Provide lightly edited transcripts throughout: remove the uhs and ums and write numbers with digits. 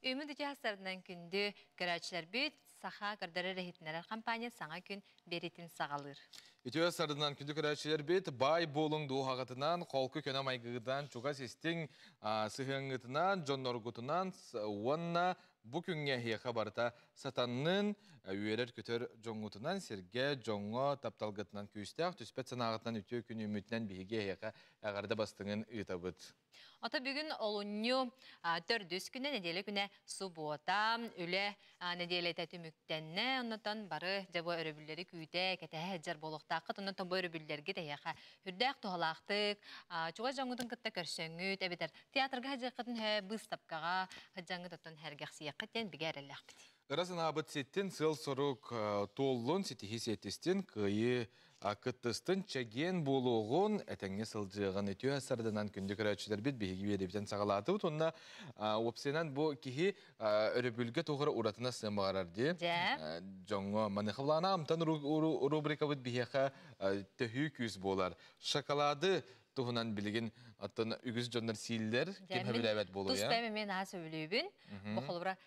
Ümit hasarından kündü görəçlər büt saha qırdırı rehitnələr kampanya sana gün beritin sağalır. Ütüye sarıdan kündü görəçlər büt bay bolun doğağıtından, kolku könem aygıdan, çoga sestin sıhıngıtından, jonnorgutundan, onna bu künge hiyaka barıta satanın üyeler kötür jongutundan, serge jongo taptalgıtından küstək, tüspet sanağıtından ütüye kün ümütünden bihige hiyaka ağarda bastığın ıtabıt. Ata bugün olunyu dördüz güne nedeli güne subota üle nedeli tümüktenne ondan barı jabo örübülleri küyde kete heccar boluqtaqıt ondan bu örübüllerge de yaqa hürdaq tohalaqtık çoğa jangudun kıtta körsöngüt ebeder teatrga hacaqıtın he bыстапkaga hacangıt otan hergaqsiyaqıten bigerellaq bit. Qarasın abıt settin sıl soruk tollun setihi settistin kıyı akıttыстın çegen buluğun etenge sılcığın etiyo hasardanan kündük öğretçiler bit bihigi vedebiten sağalatı bit. Onunla opsenen bu kihi örübülge toğura uğratına sığmağarar diye. Jongo manıqıvlana amtan rubrika bit bihiqa tühü küs bolar. Şokoladı tuhunan bilgin atın ügüz jonlar siller kim habilavet bolu ya. Tuz ben ha söylübün. Bu xolbra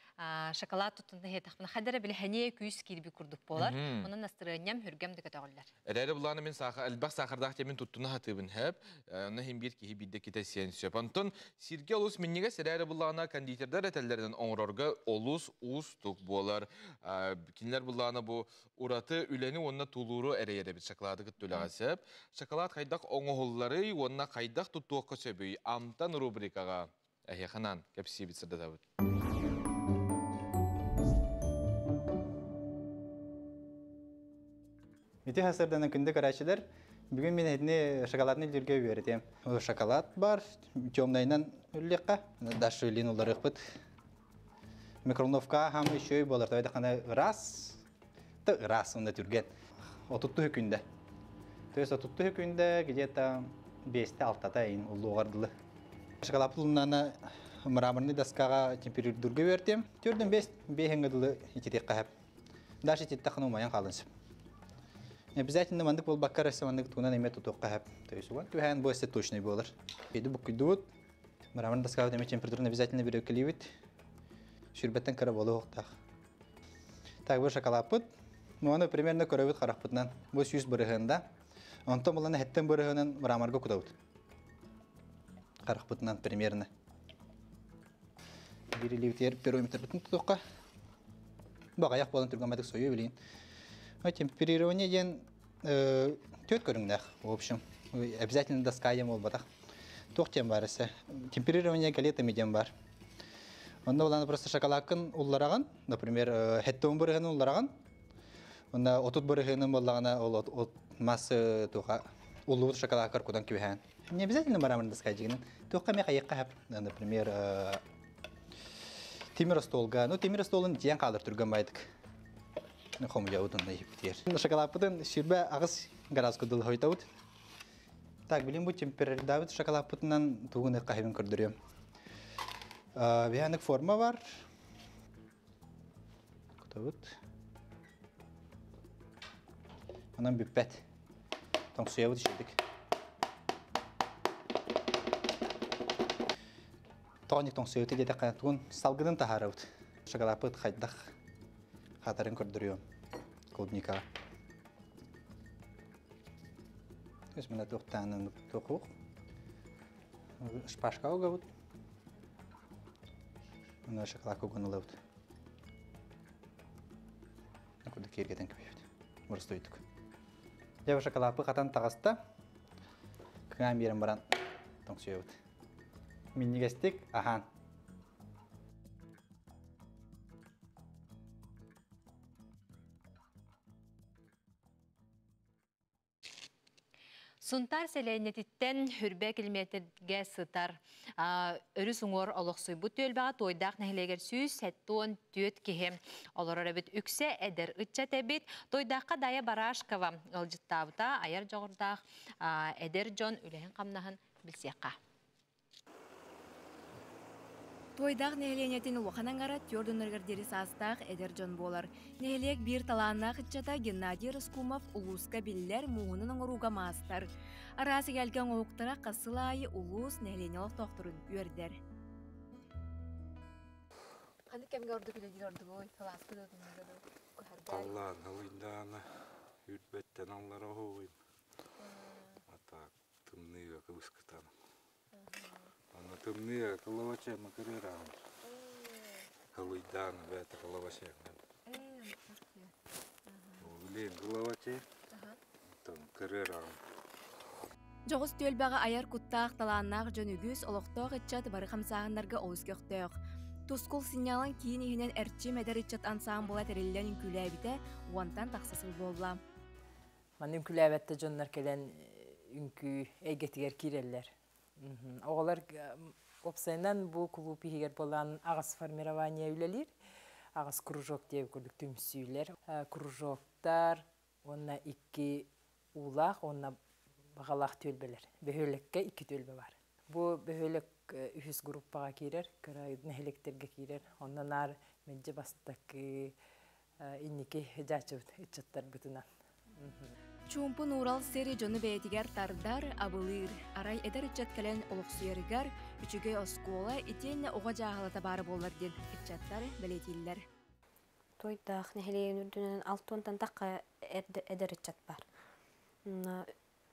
şokolad tutunda hetaqmın xadara bile haniye küs kirbi kurduk bolar. Onun настроением hürgem de katağlar. Eğer bulanı men saha elbaq saxardaq temin tuttuna hatыбын hep. Ona hem bir ki bidde kite siyensiyap. Anton sirge olus minnige eğer bulana kanditerler etellerden onrorga olus ustuk bolar. Kinler bulana bu uratı üleni onna tuluru ereyere bir şokoladı gıttulağasıp. Şokolad kaydak oğulları onna kaydak tuttuq kösöbüy amtan rubrikaga. Ehyaxanan kapsi bitsirde tabut. Ütü hasırdan kündük araçlar. Bugün ben edine şokoladını ildirge verdim. O şokolad var. Temnaydan ülleqa. Daş ülin olarak bit. Mikronovka ham şöy bolar. Tayda kana ras. Ta ras onda türgen. Otuttu hükünde. Töyse otuttu hükünde где-то 5-6 ayın uluğardılı. Şokolad bulunana mramorni daskaga temperatürge verdim. Türden 5 hengedili içitek qahap. Daş içitek qanımayan qalınsın. Обязательно мандык бол баккар эсе мандык тугунан эме тутукка хап. То есть вот тухан бу эсе точный болар. Беди бу күйдүт. Мраморный доска деме температураны обязательно берекелибит. Шүрбеттен кара болу хоктак. Так бу шоколад пут. Ну аны примерно көрөбүт каракпытынан. Бу 100 бырыгында. Онтон буланы хеттен бырыгынан мраморго кудабыт. Каракпытынан примерно. Бирилибитер периметр бутун тутукка. Багаяк болан тургамадык сою билин. Темперирование ден тет көрүңдөх, в общем. Обязательно доска дем болбатак. Токтем бар эсе. Темперирование галетами дем бар. Онда уланы просто шоколадкын уллараган, например, хеттон бырыгын уллараган. Онда отут бырыгынын боллагана ол масса туга улуу шоколадкар кудан кибехан. Не обязательно мраморный доска дегенин. Токка ме кайыкка хап, например, темир столга. Ну темир столун ден калдыр турган байдык. Хом яудын да ипитер. Шоколадпытын ширбе агыс гаразко дыл хойтаут. Так, билим бу температурда шоколадпытынан тугуны кайбын көрдүрөм. Биянык форма бар. Кутабыт. Анан бүппет. Там суябыт шедик. Тоник тон суябыт дете кантун салгыдын тахарабыт. Шоколадпыт хайдах хатарын көрдүрөм. Клубника. То есть мына тоқтанын тоқуқ. Шпашка угабыт. Мына шоколадка угынылабыт. Накуда кергеден көбейбіт. Мұрыстойдық. Жабы шоколадпы қатан тағаста. Кыңан берім баран тоң сүйебіт. Миннигестик ахан. Suntar selenetitten hürbe kilometrege sıtar. Örü suңor oluqsuy bu tölbağa toydaq nehleger süz setton tüet kehem. Olar arabit ükse eder ıtça tebit. Toydaqqa daya baraşkava ılcıttavıta ayar joğurdaq eder jon ülehen qamnahın bilsiyaqqa. Тойдақ нәйленетін уақанан ғара тёрдыныргардері састақ әдерджон болар. Нәйлек бір таланна қытчата Геннадий Рыскумов улуска биллер мұғынын ұруға мастар. Арасы келген оқтыра қасылайы улус нәйленелік тоқтырын өрдер. Ханы кем gördük öyle gördük oy falan kılıyordum ne kadar. Tallan halindana ürbetten onlara hoyum. Ata tımnıya kılıskıtan. Ana tımnıya kılavaçe makarıram. Halindana bete kılavaçe. Ulen kılavaçe. Tam karıram. Жоғыз төлбәғы аяр куттаақ талааннаақ жөн үгіз олықтоқ итчат бары қамсағынларға олыс көқтөк. Тускул сигналын кейін үйінен әрчі мәдір итчат ансағын бола тәрелілен үнкүләбіте уантан тақсасыл болла. Мен үнкүләбәтті жонлар келен үнкү әйгетігер киреллер. Оғалар опсайынан бұл клуб егер болан ағас формирования үлелер, ағас кружок деп көрдік түмсүйлер. Кружоктар, онна 2 улақ, онна бағалақ төлбелер. Бөхөлекке 2 төлбе бар. Бұл бөхөлек үхіс группаға кейрер, көрайдың әлектерге кейрер. Ондан ар мәнже бастық иннеке жачыбыт үтчаттар бұтынан. Чумпун Урал сери жону бәйтигер тардар абылыр. Арай эдер үтчат кәлен олықсуерігер, үчіге оскола итенне оға жағалата бары болар ден үтчаттар бәлетелер. Тойдақ нәхелеген үрдінен 6 онтан таққа эдер үтчат бар.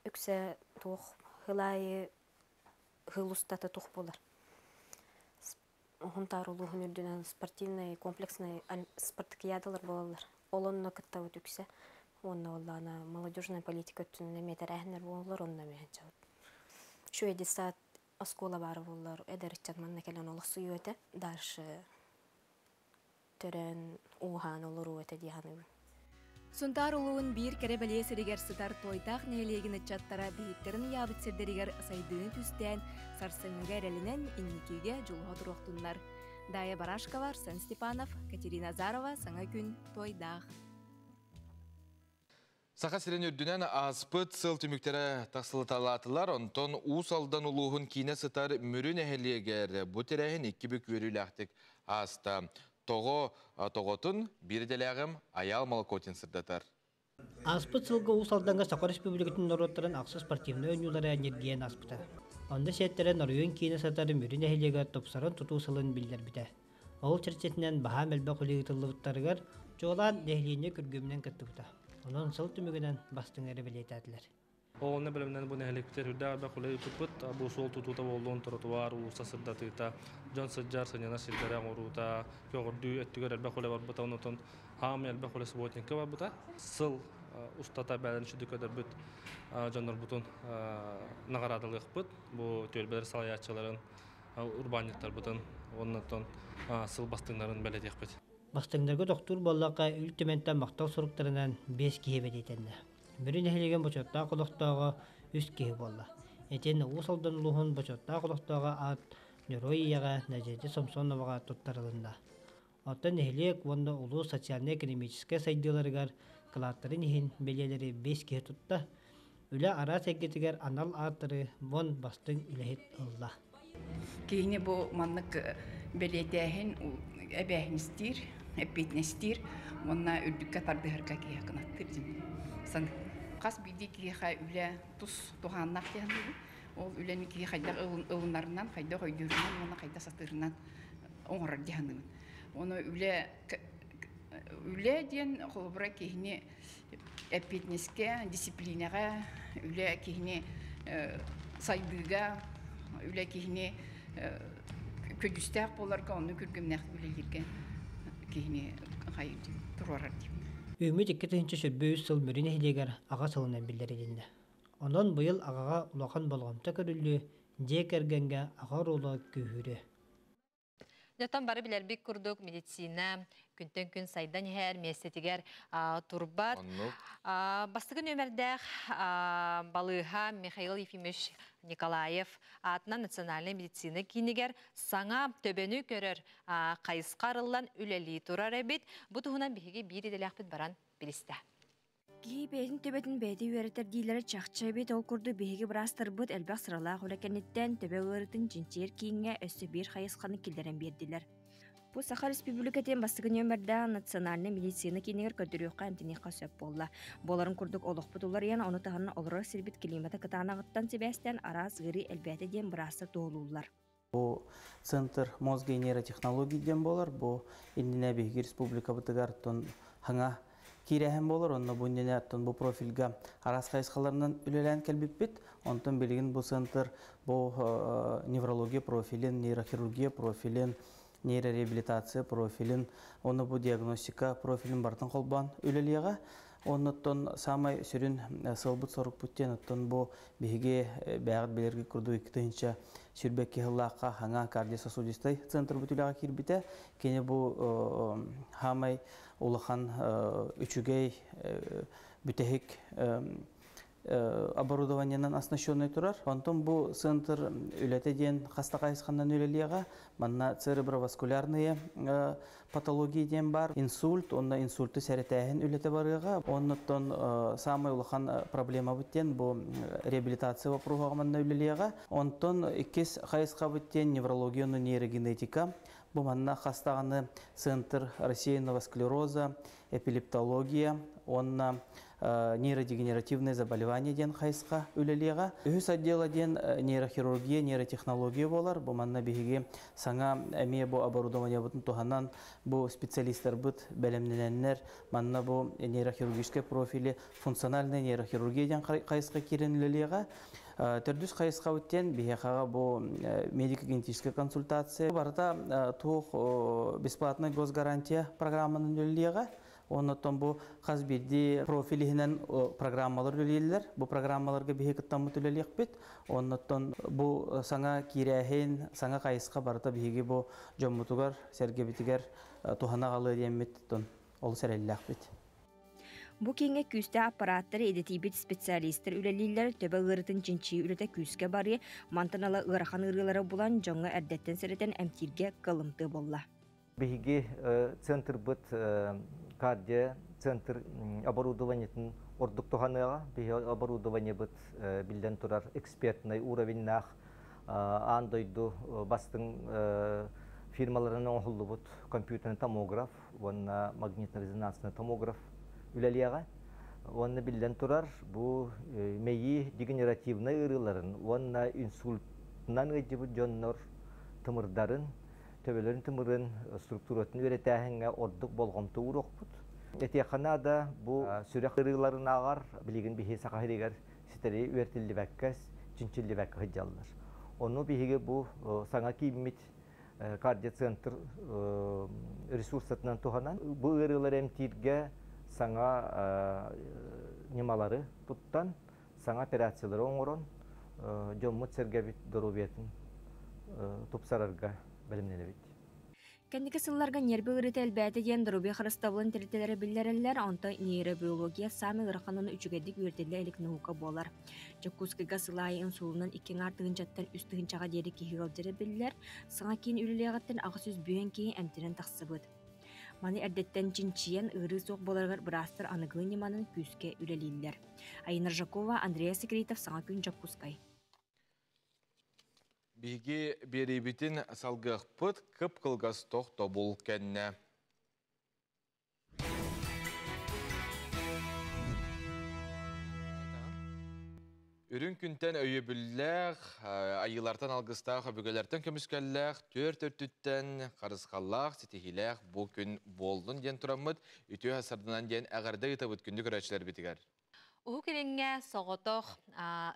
Үксе тух хылайы хылустаты тух болар. Хунтар улуғын үрдінен спортивный, комплексный спартакиадалар болалар. Олонна кытта өт үксе. Онна оллана молодежная политика өттініне метер әхінер болалар, онна мен чауд. Шу эди саат оскола бары болалар. Эдер үтчат манна келен олық суй өте. Даршы төрен уған олар өте дейханы. Сунтар улуын бир кере бәлие сиригер сытар тойдақ нәйлеген үтчаттара бейіттерін ябыт сирдерігер сайдыны түстен сарсыңыға әрелінен инникеге жолға тұруқтынлар. Дая Барашкова, Арсен Степанов, Катерина Зарова, Саңа күн тойдақ. Сақа сирен үрдінен аспыт сыл түміктері тақсылыталатылар, онтон уыс алдан улуғын кейіне сытар мүрін әхелиегер бұтырәхін 2 бүк өрілі ақтық аста. Тоғытын бірделәғім аял малкотин сырдатар. Аспыт сылғы ұсалданға Сақар Республикатын нороттарын ақсы спортивны өнюлары энергиян аспыта. Онда сеттерен оройын кейіне сатары мөрін әхелеге топсарын тұту сылын білдер біте. Ол чәрчетінен баға мәлбә құлығытылығыттарығар жоғылан нәхлейіне күргімнен кіттіғыта. Onun sıl tümügüden bastığını belirtediler. Oğlunu bölümden bu nehlikler hüdder ve kulay tutut bu sol tututa olduğun trotuar usta sırdatıyta John Sajjar sanyana silgara ngoruta kördü ettiger elbe kulay var buta onutun ham elbe kulay spotin ke var buta sıl ustata belen şu kadar but Johnlar butun nagaradalık but bu tölbeler salayatçıların urbaniyetler butun onutun sıl bastığların belediye bit. Bastığındaki doktor bollaka ultimenten maktal soruklarından 5 kihe belirtendi. Mürün ehligen boçotta qoloqtağa 3 kihe bolla. Eten usaldan uluğun boçotta qoloqtağa at nöroiyaga Najedi Samsonovaga tuttarılında. Atan ehlik onda ulu sotsial-ekonomический saydılarıgar kılatların ihin belyeleri 5 kihe tutta. Üle ara segetiger anal atları von bastın ülehit Allah. Kihine bu manlık belediyehin ebehnistir, epitnestir. Ona ülbükka tardıharka kihe kınattır. San kas bildi ki üle tuz tuğannak yani o ülenin ki hayda ılınlarından hayda koyduğundan ona hayda satırından onar yani onu üle diyen kolbura kihni epitneske disiplinere üle kihni saygıga üle kihni ködüstek bolarga onu kürgümnek üle yirgen kihni hayır turar Ümit 2. şöbbüyüz sıl mürün ehliger ağa sılınan bildirildi. Ondan bu yıl ağa ulaqan bolğamta körüllü, dek ergenge ağa rola köhürü. Jotan bari bilerbik kurduk medisina, күнтен күн сайдан her местетигер турбат. Бастыгын өмердәк балыха Михаил Ефимович Николаев атына национальный медицина кинигер саңа төбені көрер қайысқарылан үләли турар әбет. Бұ тұғынан бігеге бири деләқпіт баран білісті. Кей бәйтін төбетін бәйті өретер дейлері чақчай бет ол күрді бігеге бірастыр бұд әлбәқ сыралақ өлекенеттен төбе өретін жинчер кейінге өсі бір қайысқаны келдерен берділер. Бұл Саха Республикатен бастығын өмірді национальный медицина кейінігер көдіріуққа әмтінеққа сөп болла. Боларын күрдік олық бұдылар яна оны тағының олырар сербет климаты кытанағыттан себәстен араз ғыры әлбәті ден бірастыр тоғылулар. Бу центр мозга и нейротехнологий ден болар. Бу Индия Беги Республика бутыгартон хаңа кирәһен болар. Онна бу Индияттон бу профильга арас кайсыларынан үлелән кәлбиппит. Онтон билген бу центр бу неврология профилин, нейрохирургия профилин, нейрореабилитация профилин, оны бу диагностика профилин бартын колбан үлелега. Оннотон самай сүрін сылбыт сорук буттен оттон бу биге бәгыт белерге курду 2-нче сүрбек кехлакка хаңа кардиососудистай центр бутулага кирбите. Кене бу хамай улахан үчүгей бүтехик оборудованиянан оснащенный турар. Онтон бу центр үлете ден хастакайсханнан үлелега манна цереброваскулярные патология ден бар, инсульт, онна инсульты сәретәһен үлете барыга. Оннотон самый улахан проблема буттен бу реабилитация вопросыга манна үлелега. Онтон иккес хайска буттен неврология, нейрогенетика. Бу манна хастаганы центр рассеянного склероза, эпилептология, онна нейродегенеративные заболевания ден хайска үлелега. Үс отдела ден нейрохирургия, нейротехнология болар. Бу манна биге саңа әме бу оборудование бутын туханан бу специалисттер бут белемнененнер манна бу нейрохирургический профили, функциональная нейрохирургия ден хайска кирен үлелега. Төрдүс хайска үттен бихега бу медико-генетическая консультация барда тух бесплатная госгарантия программанын үлелега. Оннотон бу казбирди профилинен программалар үлелелер. Бу программаларга бихекеттан мүтүлелек бит. Оннотон бу саңа кирәһен, саңа кайыска барта биһиги бу жоммутугар, сергебитигер тухана галы диеммиттон ол сәрелләк бит. Бу кеңе күстә аппараттары эдетибит специалисттер үлелилер төбө гырытын чинчи үлете күскә бары мантанала ырахан ырылары булан жоңга әрдәттен сәрәтен әмтирге кылымты болла. Биһиги центр бит кардия центр оборудованиятын ордуктуханыга биһи оборудование бит билден турар экспертный уровеньнах андойду бастың фирмаларының оңхуллу бут компьютерный томограф, ванна магнитно-резонансный томограф үлелега. Ванна билден турар бу мейи дегенеративный ырыларын, ванна инсультнан ыжыбыт жоннор тымырдарын төбөлөрүн тымырын структуратын өретәһеңә ордук болгомты урокпут. Этеханада бу сүрәк ырыларын агар билеген биһи сакаһиригер ситери үертилдибәккәс, чинчилдибәккә хыҗаллар. Оны биһиге бу саңа киммит кардиоцентр ресурсатынан туханан бу ырылар эмтирге саңа немалары буттан саңа операциялары оңорон жоммут сергебит доробиятын тупсарарга белемнелебит. Кәнеке сылларга нербе ырыты әлбәте ден дорубе харыстабылын терителері білдерелер, онта нейробиология сами ырақанын үчігедік өртелі әлік наука болар. Жакускайга сылайы инсулынан икен артығын жаттан үстігін чаға дері кехигалдері білдер, саңа кейін үлілеғаттен ағы сөз бүйен кейін әмтірін тақсы бұд. Маны әрдеттен чинчиен ыры соқ боларғар бірастыр анығылын еманын күске үлелейлер. Айнар Жакова, Андрея Секретов, саңа күн Жакускай. Биги беребитин салгықпыт кып кылгас тоқта бол кәнне. Үрін күнтен өйебілләқ, айылартан алғыстақ, өбігелерден көміскәлләқ, төр-төртіттен қарысқаллақ, сетихиләқ бұл күн болдың ден тұрамыд, үтіу асырдынан ден әғарда етабыд күнді көрәтшілер бітігер. Уху керенге соғытоқ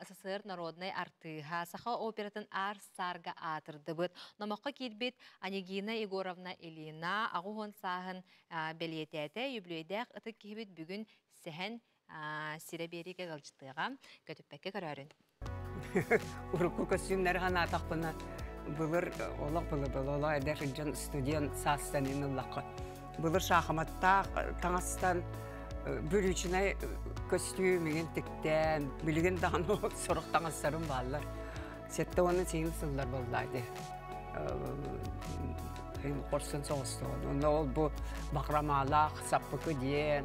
СССР народный артыға саха оператын ар сарга атырды бұд. Намаққа келбет Анегина Егоровна Елена ағуғын сағын белететі юблейдәқ ұтық кейбет бүгін сәхін сиребериге ғалжытыға көтіппәкке көрәрін. Урукку костюмнар ғана атақпына бұлыр олақ бұлы әдәр жан студент састанын ұлақы. Бұлыр шақыматтақ таңастан бөлүчүнай костюмеген тіктен, білген дағаны сұрықтан астарым балар. Сетті оны сейін сылдар болдайды. Қорсын соғысты оны. Оны ол бұл бақрамалақ, саппықы дейін,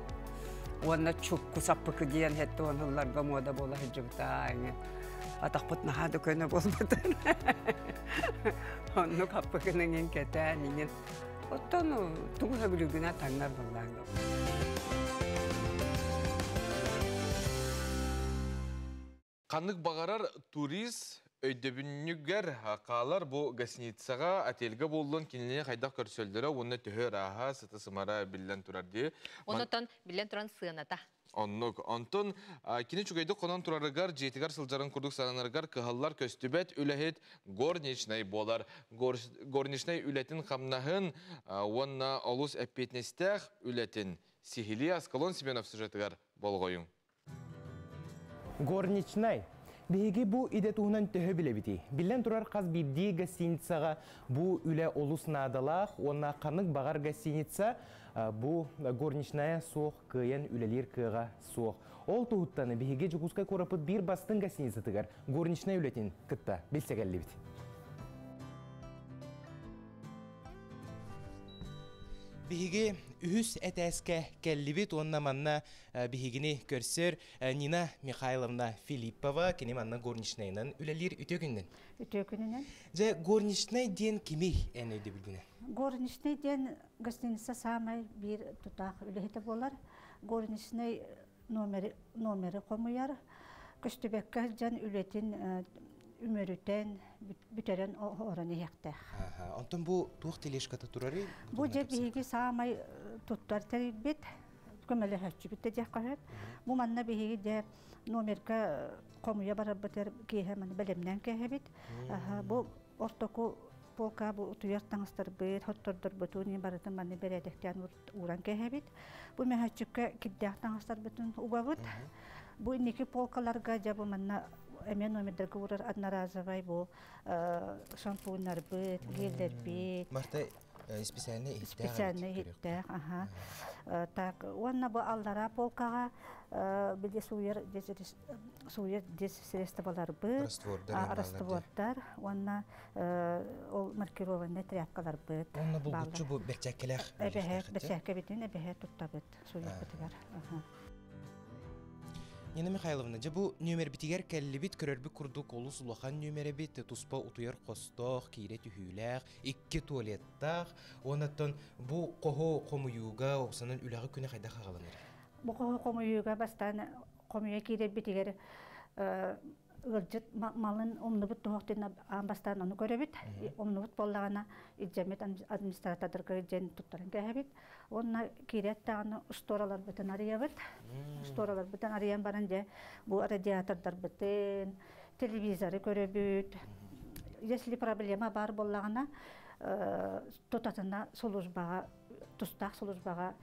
оны чүкку саппықы дейін, хетті оныларға мода бола хыджыбыта. Атақ бұтына хады көні болбытын. Оны қаппықының ең кәтән, оттан тұңға білігіне таңнар болдайды. Қанық бағарар турист Өйдөбүннүгер қалар бұл гостиницаға отельге болдың кенене қайдақ көрсөлдері, оны төхөр аға сыты сымара білден тұрарды. Онытан білден тұран сыйыната. Онтон, кені чүгейді қонан тұрарығар, жетігар сылжарын күрдік сананарғар кығалар көстүбәт үләхет горничнай болар. Горничнай үләтін қамнағын, онна олус әппетнестәқ үләтін. Сихили Аскалон Семенов сюжетігар болғойын. Горничнай. Беги бу иде туһунан төһө билебити. Билен турар каз бидди гостиницага бу үле олус надалах, онна канык багар гостиница бу горничная соқ кыян үлелер кыга соқ. Ол туһуттаны беги жукуска корапыт бир бастын гостиница тыгар. Горничная үлетин кытта билсегеллибит. Биһиги үһүс этәскә кәллибит, онна манна биһигини көрсөр Нина Михайловна Филиппова, кини манна горничнайнан үлелир үтөгүннен. Үтөгүннен. Же горничнай ден кими энеди билгене? Горничнай ден гостиница самай бир тутак үлехите болар. Горничнай номери комуяр. Көстүбеккә жан үлетин үмөрүтен бүтерен ораны яқты. Онтон бу тух телешката турары? Бу же биһиги самай туттар тербит, көмөлө хөчү битте жаккат. Бу манна биһиги же номерка комуя барар битер кеһе мен белемнен кеһебит. Бу ортоку полка бу туяр таңстар бит, хоттордор бутуни баратын манны бередектен уран кеһебит. Бу мехачүккә киддәк таңстар битен угабыт. Бу ники полкаларга же бу манна Эмен номердерге урар одноразовый бу шампуньнар бит, гелдер бит. Марта специальный иттер, ага. Так, онна бу аллара полкага биле суер дез средстволар бит, раствордар, онна ол маркированный тряпкалар бит. Онна бу бутчу бу берчекелер. Берчекке битин, туттар бит, суер битигер. Нина Михайловна, жабу нөмер битигер кәллибит көрөрбі күрдік олыс улахан нөмері бит, туспа утуяр қостық, кейре түйіләқ, икки туалеттақ, онаттан бу қоғу қомуюға оқсанын үләғі күні қайда қағаланыр? Бу қоғу қомуюға бастан қомуя кейре битигер ылжыт малын омнубут туһуктен бастан оны көрөбүт. Омнубут боллагана иджемет администратордорго жен туттарын кэбит. Онна киреттаганы сторалар бүтүн арыябыт. Сторалар бүтүн арыян баран же бу радиатордор бүтүн, телевизоры көрөбүт. Если проблема бар боллагана тутатына службага, тустак службага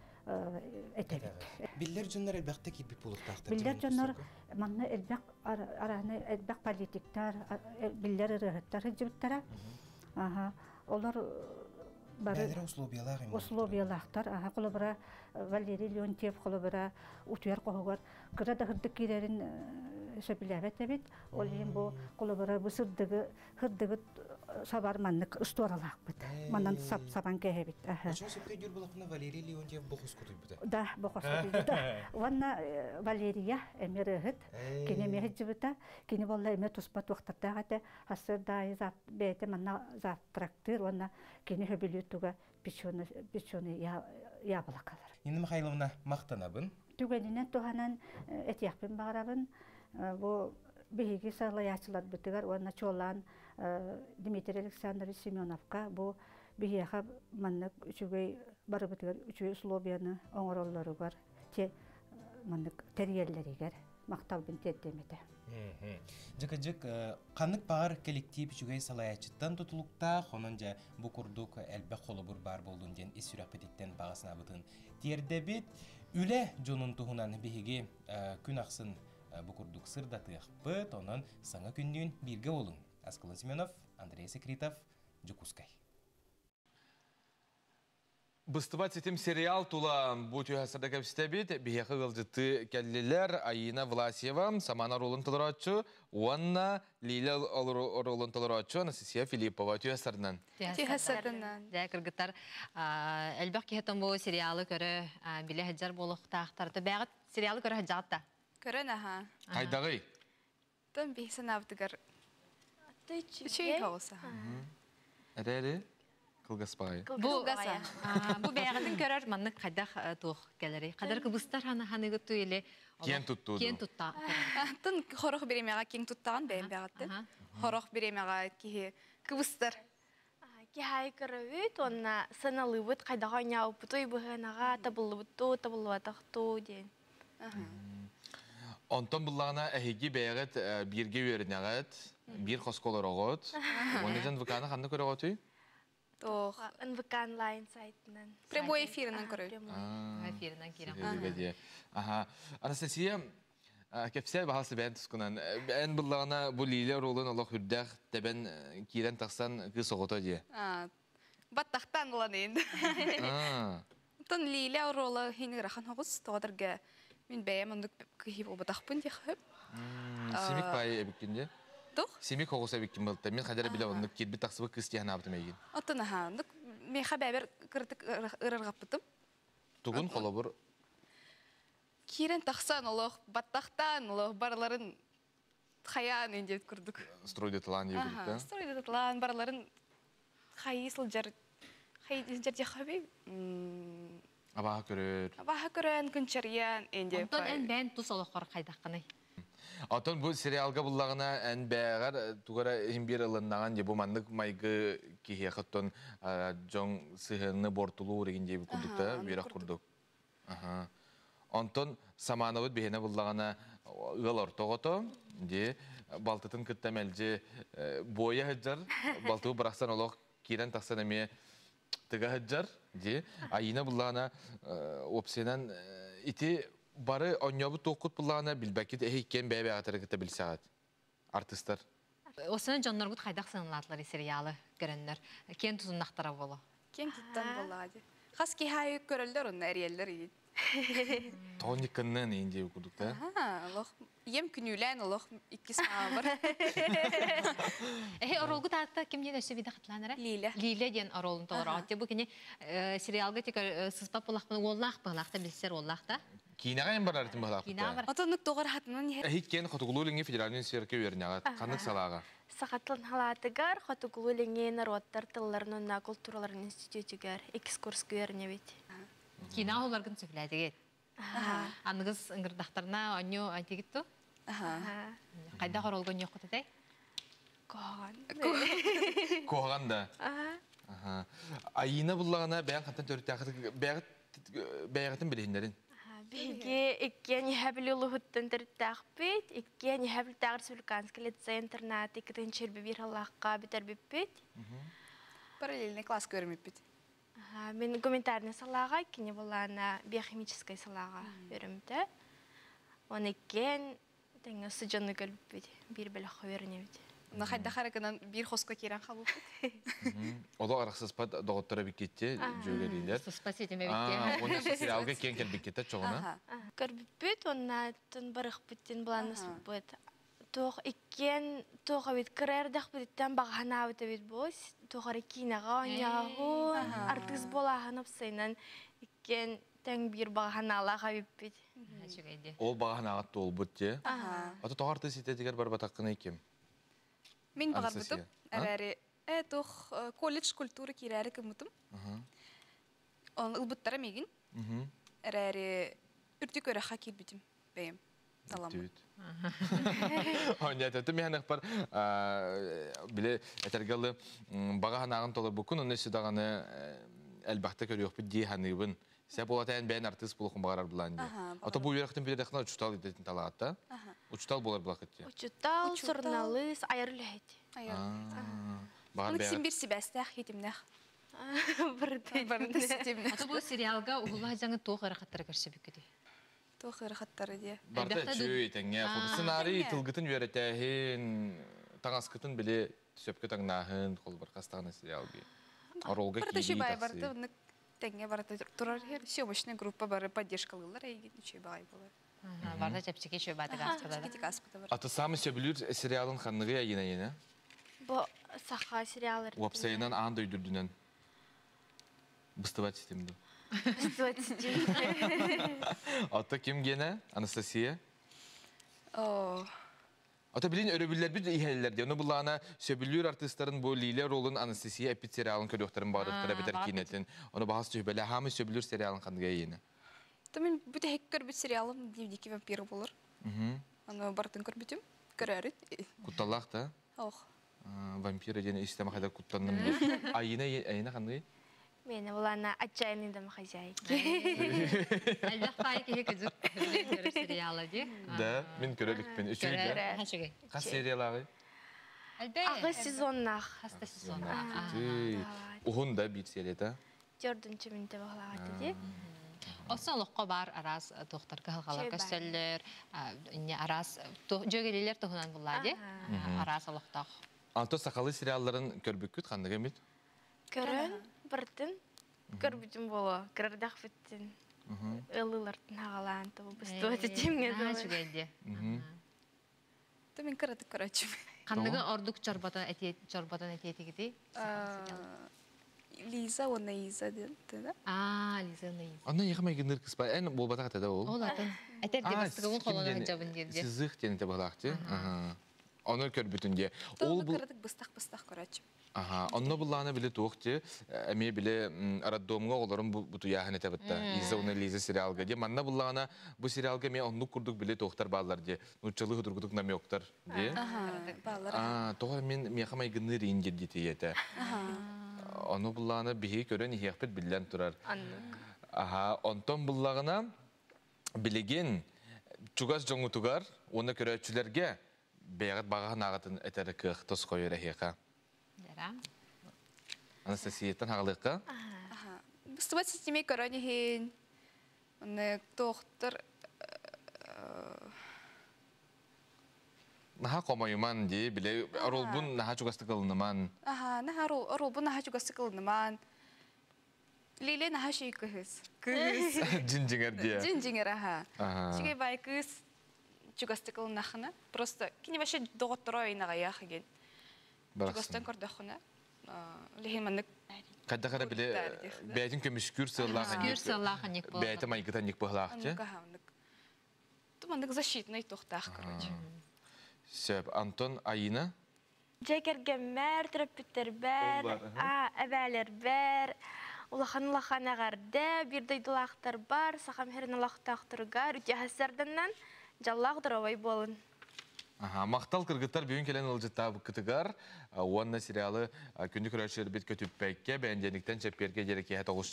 этебит. Биллер жоннор элбакта кирбит булуктактар. Биллер жоннор манна элбак араны элбак политиктар, биллер рыгыттар жибиттара. Аха, олар бары условиялактар, аха, колобра Валерий Леонтьев колобра утуяр когор кырада хырдык кирерин сөбиләбет бит. Ол ем бу колобра бусырдыгы хырдыгы сабар маннык сторалак бит. Манан сабан кебит. Аха. Ача сөпкө жүр булакна Валерий Леонтьев бохус кутуй бит. Да, бохус кутуй бит. Ванна Валерия эмерехет, кине мехҗибита, кине болла эме туспат вакыттагы хасырда изап бете манна завтрактыр, ванна кине хөбилүтүгө пичоны я балакалар. Нина Михайловна мактанабын. Түгөнүнөн туханан этияппен барабын. Бу биһиги сайлаячылар бүтүгөр уонна чолан Дмитрий Александрович Семеновка бу биһиха маннык үчүгөй бары бүтүгөр үчү условияны оңороллору те маннык терьерлеригер макталбын тетемете. Жык канык багар коллектив үчүгөй сайлаячыттан тутулукта хононжа бу курдук элбе холобур бар болдун ден исүрапетиттен багасына бытын тиердебит үле жонун тухунан биһиги күн аксын бу курдук сырдатык быт, онон саңа күннүн бирге болун. Аскалон Семенов, Андрей Секретов, Жукускай. Быстыбат этим сериал тула бутю хасарда кепстебит, бихеха гылжыты келлилер Аина Власьева, Самана ролын тылырачу, Уанна Лиля ролын тылырачу, Анастасия Филиппова тю хасардан. Тю хасардан. Да, кыргыттар, элбак кехетон бу сериалы көрі биле хаджар болуқтақтарды. Бәғыт сериалы көрі хаджатта. Көрін, аха. Қайдағый? Тон бейсен авдығар. Чүй қауысы. Әрі? Кылгаспай. Бу бәягатын көрөр маннык кайдах тух келери. Кадар кыбыстар ханы гыту эле. Кен тутту. Кен тутта. Тын хорох беремега кең туттаган бәйм бәгатты. Хорох беремега ки кыбыстар. Кихай көрөбүт, онна саналыбыт кайдага ойнаупту, быганага табылбатту ден. Онтон буллагана әһиги бәягат бирге вернагат, бир хосколор огот. Ондан выканы ханны көрөгөтүй? Тох, НВК онлайн сайтынан. Прямой эфиринен көрөй. Эфиринен кирем. Ага. Анастасия, кепсе бахасы бән тускунан. Эн буллагана бу лиле ролын Аллах хүрдәк табан кирен таксан кыз огото дие. Баттахтан улан енді. Тон лиле ролы хини рахан хогус тодырга мен бәйм ондук кыйып обатахпын ди хып. Семик бай эбиккенде. Тох? Семик хогус эбиккен булды. Мен хадара биле ондук кирби таксыбы кыз тияна аптымайгин. Отына ондук мен хабар кыртык ырыргаппытым. Тугун колобур Кирен тахсан олох, баттахтан олох барларын хаян индеп курдук. Стройды тылан деп билди. Стройды тылан барларын хайысыл жар жахаби. Абаха көрөр. Абаха көрөн күнчәриян индеп. Онтон эн бән тус олохор кайдакканы. Атон бу сериалга буллагына эн бәгәр тугара химбир ылыннаган ди бу мандык майгы кихе хаттон жон сыгыны бортулу реген ди курдукта бирак курдук. Ага. Онтон саманабыт бехене буллагана ылар тогото ди балтытын кыттамелже боя хаджар балту бараксан олох кирен таксан эме тыга хаджар ди айына буллагана опсенан ити бары оньобу токут буллагана билбекит эхикен бебе атары кыта билсагат артисттар Осынан жонноргут кайдак сыналатлар сериалы көрөннөр. Кен тузуннактара боло. Кен туттан болады. Хас ки хай көрөлдөр онна эриелдер ид. Тониканнан инде кудукта. Аллах ем күнүлән Аллах 2 саат бар. Оролгу таатта кимден өсө биде катланара? Лиле. Лиле ден оролун толора. Бу кине сериалга тек сызпап булакпын, Аллах булакта билсер Аллахта. Кинага ем бар артын булакта. Кинага бар. Отонук тогар хатынан Эхикен хотугулулинге федеральный серке вернягат. Канык салага. Сақатлан халатыгар, хотугулулинге народтар тылларынан культуралар институтигар экскурс көрне бит. Кина оларгын сөйләдегет. Аныгыз ыңгырдактарына оньо айтыгытту? Кайда хоролгон yok тете? Коган. Коган да. Айына буллагана бәян хаттан төртәгәт бәягатын билендерин. Биге иккен яблылыгыттан төртәгбит, иккен яблытагыр Республиканский лицей интернат икенче бир Аллахка битер биппит. Параллельный класс көрмөп бит. Мен гуманитарный салага, кине булана биохимическая салага өрөмдө. Он иккен теңе сыжаны көлбүт, бир беле хаберне бит. На хайда харакынан бир хоско кирен халып. Ода араксыз пат доготтора бикетте жөгөрүлөр. Спасите ме битте. Оны сериалга кен кел бикетте чогона. Көлбүт, онна тун барык биттен буланыс бит. Тох иккен тох бит кырердах биттен багана бит бос. Тохар кинага оняху артист болаганып сайнан иккен тең бир баганалага бит. Ол баганага тол бутте. Ата тохарты ситетигер бар батаккына икем. Мен багарбытым. Әрере тох колледж культура кирәре кымытым. Он ылбыттара мегин. Әрере үртүк өрө хакир битим. Бем. Салам. Оня тәтә механак бар биле этергалы баганагын толы букун уны сидаганы әлбәттә көрөк бит ди ханыбын. Сәп олатан бән артист булган багарар булан ди. Ата бу ярыктан биле дәхна учтал идет талатта. Учтал булар булакыт. Учтал журналист айырлыйт. Баган бән. Син бир сибәстә хитимнәх. Бардын. Ата бу сериалга угулга жаңы тоғыр хаттар көрсө бикеди. Тоғыр хаттары ди. Барда чүй тәңгә сценарий тылгытын йөрәтәһин, таңаскытын биле сөпкә таңнаһын кол бар кастагына сериалга. Оролга киди. Барды бай барды тәңгә барды турар съемочная группа бары поддержкалылар әйге чүй бай булар. Барда чәпчеке чүй бады гаспада. Ата самы сөбүлүр сериалын ханныгы яйына. Бу саха сериаллар. Вапсайнан анда үйдүрдүнөн. Быстывать системду. Быстывать системду. Ата ким гене? Анастасия? Ата билин өрөбүллер бит иһеллер де. Оны булана сөбүлүр артисттарын бу Лилия ролун Анастасия Эпит сериалын көрөктөрүн баадыктара бетер кинетин. Оны бахас төбөлө хамы сөбүлүр сериалын кандыга ийини. Мен бүте хек көрбүт сериалым Дневники вампира болор. Аны бартын көрбүтүм. Көрөрүт. Кутталлах да? Ох. Вампира дене истема кайда куттанным. Айына кандыга? Мені булана отчаянный домохозяйки. Әлбәқ қайы кеге күзік сериалы де. Да, мен көрелікпен. Үшігі? Қас сериялағы? Ағы сезоннақ. Хаста сезоннақ. Уғын да бір серията? 4-ші мінті бағылағаты де. Осы олыққа бар арас тоқтар қағалар көстелер, арас жөгелелер тұғынан бұлла де. Арас олықтақ. Анто сақалы сериалларын көрбүккүт қандыға мет? Көрін, біртін, көрбүтін болу, кірдақ біттін. Элылартын ағалан, тобы бұсты өтетемге жүгелде. Мен кірдік көрәтшім. Қандығы ордық чорбатан әтеті кеде? Лиза, оны Иза деді. Лиза, оны Иза. Онна еқімай гіндір кіс ба? Ән бол батақ әтеді ол? Ол атын. Әтер дебістігін қоланы жабын дерде. Сізік денеті бағылақты? Оны көрбүтінде. Оны кірдік бұстақ көрәтшім. Онна бұлланы білі тоқты, әме білі араддомға оларын бұту яғын әті бұтта. Иза оны Лиза сериалға де. Манна бұлланы бұл сериалға мен онны күрдік білі тоқтар балар де. Нұтчылы ғыдырғыдық намеоқтар де. Тоғар мен меқамай гынны рейін деді еті. Оны бұлланы бігі көрін еқпет білден тұрар. Онтон бұллағына білеген чугас жоңы тұғар, оны көрәтшілерге бәйғат бағаған ағатын әтәрі қық тос қойыр әхеқа. Анастасияттан ағылыққа? Бұстыбат системей көрәне хейін. Оны тоқтыр... Наха қомайыман де, біле, аролбун наха чугасты қылыныман. Аролбун наха чугасты қылыныман. Лиле наха шей күхіз. Жин-жиңер де. Жин-жиңер, Шегей бай күз чугасты қылынақына. Просто кені бәші доғыттыру ойынаға яқы ген. Чугастан көрдіқына. Лехен маннык... Қайда қара біле, бәйтін көмішкүр сыллағын ек болағын. Бәйті майқытан ек болағын. Маннык защитный тоқтақ, короче. Сөп, Антон айына? Жекерге мәр, трөппіттер бәр, әбәлер бәр, улахан ағарды, бірдейділақтар бар, сақам херін улақтақтырғар, үте хасарданнан жаллақ дұравай болын. Мақтал кыргыттар бүйін келен ылжытта бұқытығар, онна сериалы күнді көрәшілер бет көтіппәкке, бәнденіктен чәпперге жереке әт оғыз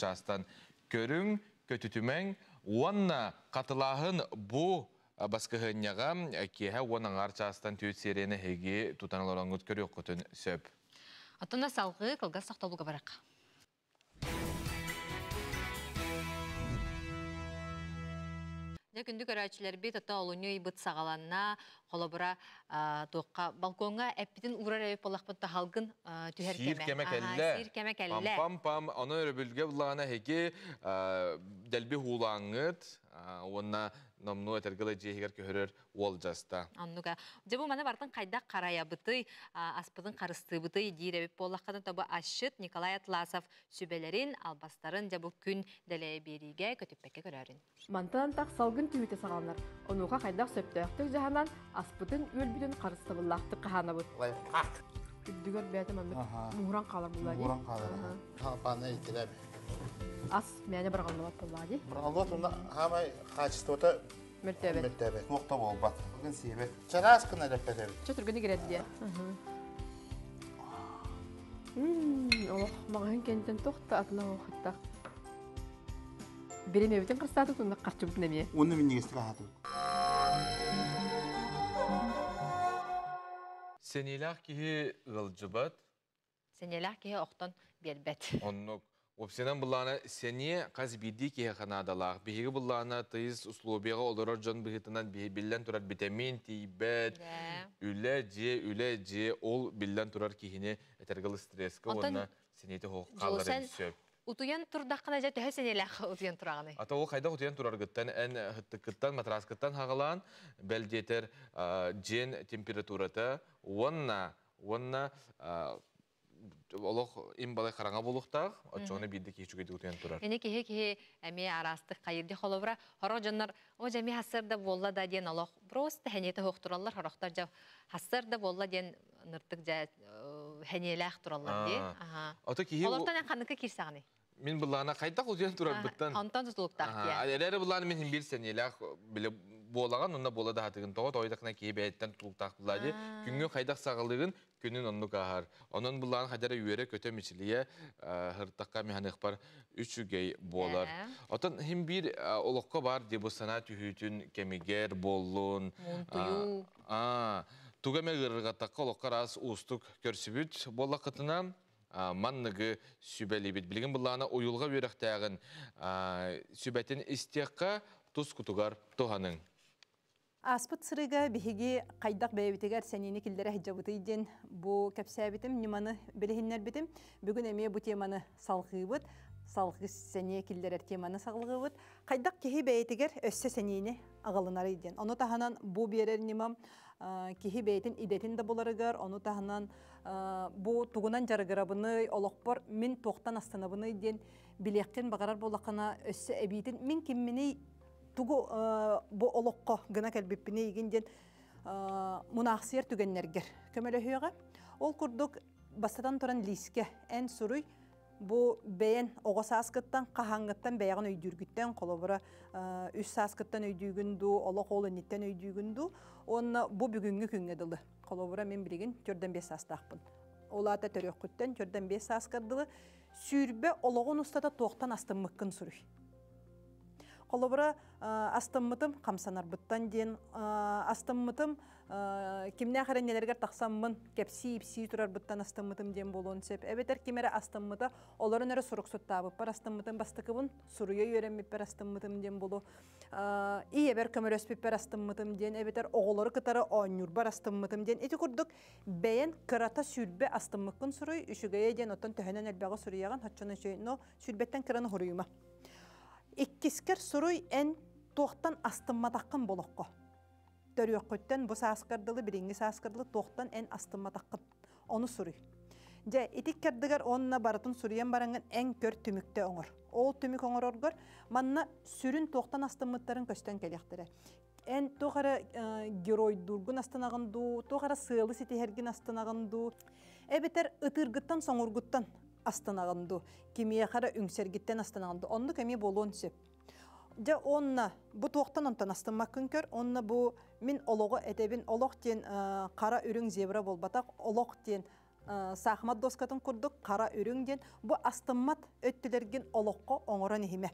көрің, көтітімен, онна қатылағын бұ басқығынняға кеге оның арчастан түйет серені хеге тұтанылар оңғыт көрек құтын сөп. Атына салғы қылға сақталуға барақ. Күнді көрәтшілер бет ата олуны бұт сағаланна, қолабыра тоққа балконға әппетін ұрар әйіп олақпытта халғын түйер кеме. Сир кеме кәлілі. Пам-пам, оны өрібілге бұлағына хеге дәлбі хулаңыт, онына намну әтергілі жейгер көрер ол жаста. Аннуға. Жабу мана бартын қайда қарая бұты, аспыдың қарысты бұты дейребіп болаққадың табы Ашыт Николай Атласов сүбелерін, албастарын жабу күн дәлей беріге көтіппәкке көрерін. Мантан тақ салғын түйіті сағалынар. Онуға қайдақ сөптөқтік жағанан аспыдың өлбүтін қарысты бұллақты қағана бұд. Күддігер бәйті мәмік мұғыран қалар бұллади. Мұғыран қалар. Қапаны етілер. Ас мәне бірғалуат бұллади. Бірғалуат оны хамай қачыстыуыты мөртәбет. Мөртәбет. Мұқта болбат. Бүгін сейбет. Чарас күн әліппетебет. Чөтіргіні кереді де. Олық мағын кенттен тоқты атына оқыттақ. Береме өтен қырстатық тұнда қарчы бұтын әме. Оны мен негесті қағатық. Сенелақ кейі ғылжыбат? Сенелақ кейі оқтан бербет. Онық. Опсенен бұлланы сене қаз биді кейі қанадалақ. Бейгі бұлланы тыйыз ұслубеға олырыр жон бұғытынан білден тұрар витамин, тейбет, үлі же, ол білден тұрар кейіне әтергілі стрескі, онына сенеті қаларын сөп. Утуян турдаққына жа төһө сенелақ утуян турағыны. Ата ол қайда утуян турар гыттан, ән хыттықыттан, матраскыттан хағалан, бәлдетер жен температурата, онна олох им балай караңа болуктак, очоны бирди кичүгө дутен турар. Эне кеhe эми арастык кайырды холовра, хоро жаннар о жами хасырда болла да ден олох. Просто хенете хоктураллар, хорохтар жа хасырда болла ден ныртык жа хенелах тураллар ди. Ага. Ото кеhe Олортан каныкы кирсагыны. Мен булана кайдак утен турар буттан. Антан тутулуктак тия. Элере буланы мен билсен элах биле болаган, онда бола да хатыгын тоо тойдакна кебеттен тулуктак булади. Күнгө кайдак сагылдыгын күнүн онну кахар. Онун булан хадара үйөрө көтө мичилие хыртакка механик бар 3 гей болар. Отон хим бир олокко бар деп сана түһүтүн кемигер боллун. Тугаме гыргатакка олокко рас устук көрсүбүт боллакытына манныгы сүбелибит. Билген буланы оюлга бөрөктөгөн сүбетин истекка туз кутугар тоһаның. Аспыт сырыга биһиги кайдак бэйбитигер сенини килдере хиджабыты иден бу кепсәбитим ниманы билехиннер битим. Бүгүн эме бу теманы салгыбыт, салгы сене килдерер теманы салгыбыт. Кайдак кеһи бэйтигер өссө сенини агалынар иден. Ону таханан бу берер нимам кеһи бэйтин идетин да буларыгар, ону таханан бу тугунан жарыгырабыны олокпор мин тоқтан астанабыны иден билектен багарар болакана өссө эбитин мин киммини тугу бу олокко гына келбиппине игинден мунахсер түгеннергер көмөлөһүгө ол курдук бастадан туран лиске эн суруй бу бэйен огосааскыттан кахаңгыттан бэягын өйдүргүттен колобура үс сааскыттан өйдүүгүндү олок олениттен өйдүүгүндү онна бу бүгүнгү күнгө дылы колобура мен билигин 4-5 саастаакпын олата төрөккүттен 4-5 сааскардылы сүрбе ологон устата токтан астыммыккын суруй колобура астыммытым камсанарбыттан ден астыммытым кимне харенелерге таксаммын кепси турарбыттан астыммытым ден болон сеп эбетер кимере астыммыта олорун эре сурук-суттаабып бар астыммытым бастыкыбын суруя үйренмиппер астыммытым ден болу иебер көмөлөспиппер астыммытым ден эбетер оголору кытары ооннюрбар астыммытым ден эти курдук бэйен кырата сүрбе астыммыккын суруй үшүгөйе ден оттон төһөнөн элбага суруяган хаччаны но сүрбеттен кыраны хуруйма иккискер суруй эн тоқтан астымматаққын болохко. Төрөккөттен бу сааскардылы биринги сааскардылы тоқтан эн астымматаққын. Оны суруй. Же итик кердигер онна барытын суруян баранган эн көр түмүктө оңор. Ол түмүк оңороргор манна сүрүн тоқтан астыммыттарын көстөн келектире. Эн тохара герой дургун астанагынду, тохара сыылы ситихергин астанагынду. Эбетер ытыргыттан соңургуттан астанагынду, кимия хара үңсергиттен астанагынду. Онну кеми болуун сеп. Же онна бу тоқтан онтан астынмаккын көр, онна бу мин олого этебин олог тен кара үрүң зебра болбатак, олог тен сахмат доскатын курдук, кара үрүң ден бу астынмат өттүлергенологко оңорон ихиме.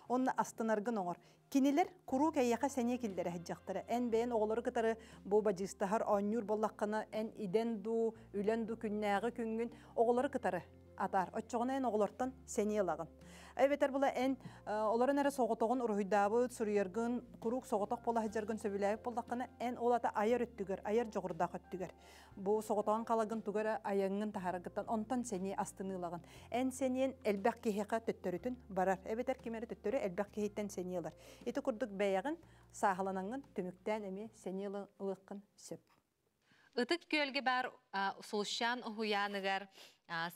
Онна астынаргын оңор. Кинилер куру кайяка сене килдере хеджактары. Эн бейен оголору кытары бу бажыстахар оннюр боллаккана эн иденду, үленду күннәгы күнгүн оголору кытары атар. Отчоғына эн оголортан сене лагын. Эбетер була эн оларын эре соғотоғын урхуйдабы, сурьергын, курук соғотоқ бола хеджаргын сөбіләйіп боллаккана эн олата айар өттүгер, айар жоғырдақ өттүгер. Бу соғотоғын қалагын түгер айаңын тахарагыттан онтан сене астыны лагын. Эн сенен элбәк кехеқа төттөрүтін барар. Эбетер кемері төттөрі элбәк кехеттен сене лар. Эти курдук бәйягын сағаланаңын түміктен эме сене лыққын сөп. Ытыт көлге бар сулшан уяныгар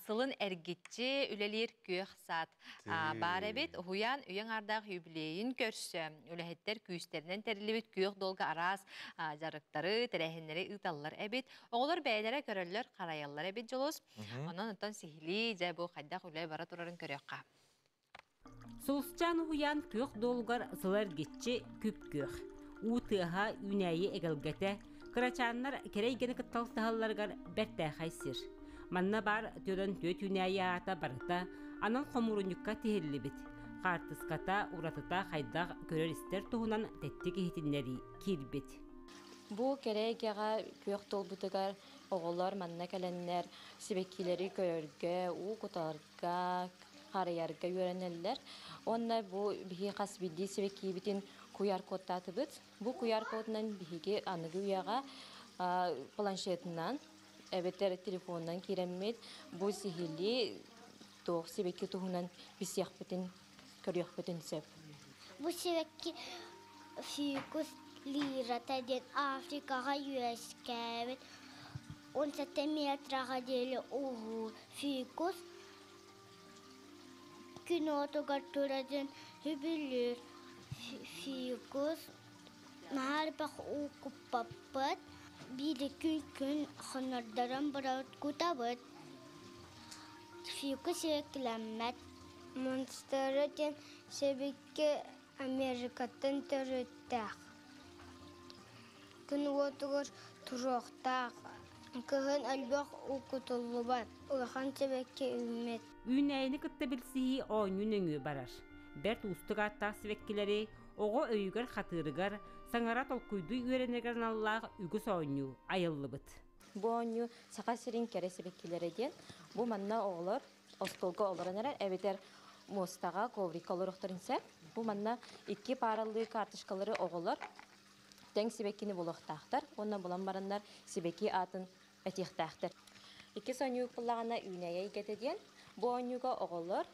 сылын эргитчи үлелер көк сат бар эбит уян үйен ардақ юбилейин көрсө үлехеттер күйістерінен терилибит көк долга арас жарыктары терехинleri ыталлар эбит оголор бәйлere көрөллөр караяллар эбит жолос онон отон сихили же бу кайдак үле бара турарын көрөкка. Сулсчан уян көк долгар сылар гитчи күп көк утыха үнәйи эгелгете Кырачаннар керейгені кытталтыхалларгар бәртә хайсир. Манна бар төдөн төт үнәйяата барыта, анан қомурунюкка тихелли бит. Қартыската, уратыта хайдақ көрер істер туғынан тәтті кехетінлері кирбит. Бу керейгеға көк толбутыгар оғылар манна кәләннер, себеккилері көрерге, у кутарга, қараярга үйренелер. Онна бу бихи қас билди себекки битин куяр кодтаты бит. Бу куяр кодынан биһиге аныгы уяга планшетынан, эбетер телефондан киреммет, бу сихили тох себекки туһунан бисяк битин көрөк битин сеп. Бу себекки фикус лирата ден Африкага юэскебет. 17 метраға дейлі ұғу фикус. Күн отығар тұрадын хүбілір фикус. Нағар бақ ұқып баппыт. Биді күн қонардаран бұрауыт күтабыт. Фикус екіләммәт. Монстыры себекке Америкаттан түріттәқ. Күн отығыр тұрақтақ. Күн әлбәқ ұқытылы бар. Ұлақан себекке үмет. Үнәйіні кітті білсігі ойнын өңі барар. Бәрт ұстық аттақ себеккелері оғы өйгір қатырығар, саңара толқуйды үйренегерін Аллах үгіс ойну айылы бұд. Бұ ойну сақа сирин кәрі себеккелері ден, бұ манна оғылар, остолғы оларын әрер, әбетер мостаға коврик олар ұқтырынса, бұ манна 2 паралы картышқалары оғылар, тәң себеккені болуқтақтар, онна болан барандар себекки атын әтектақтар. 2 ойну бұлағына үйнәйе егетеден, бұ ойнуға оғылар,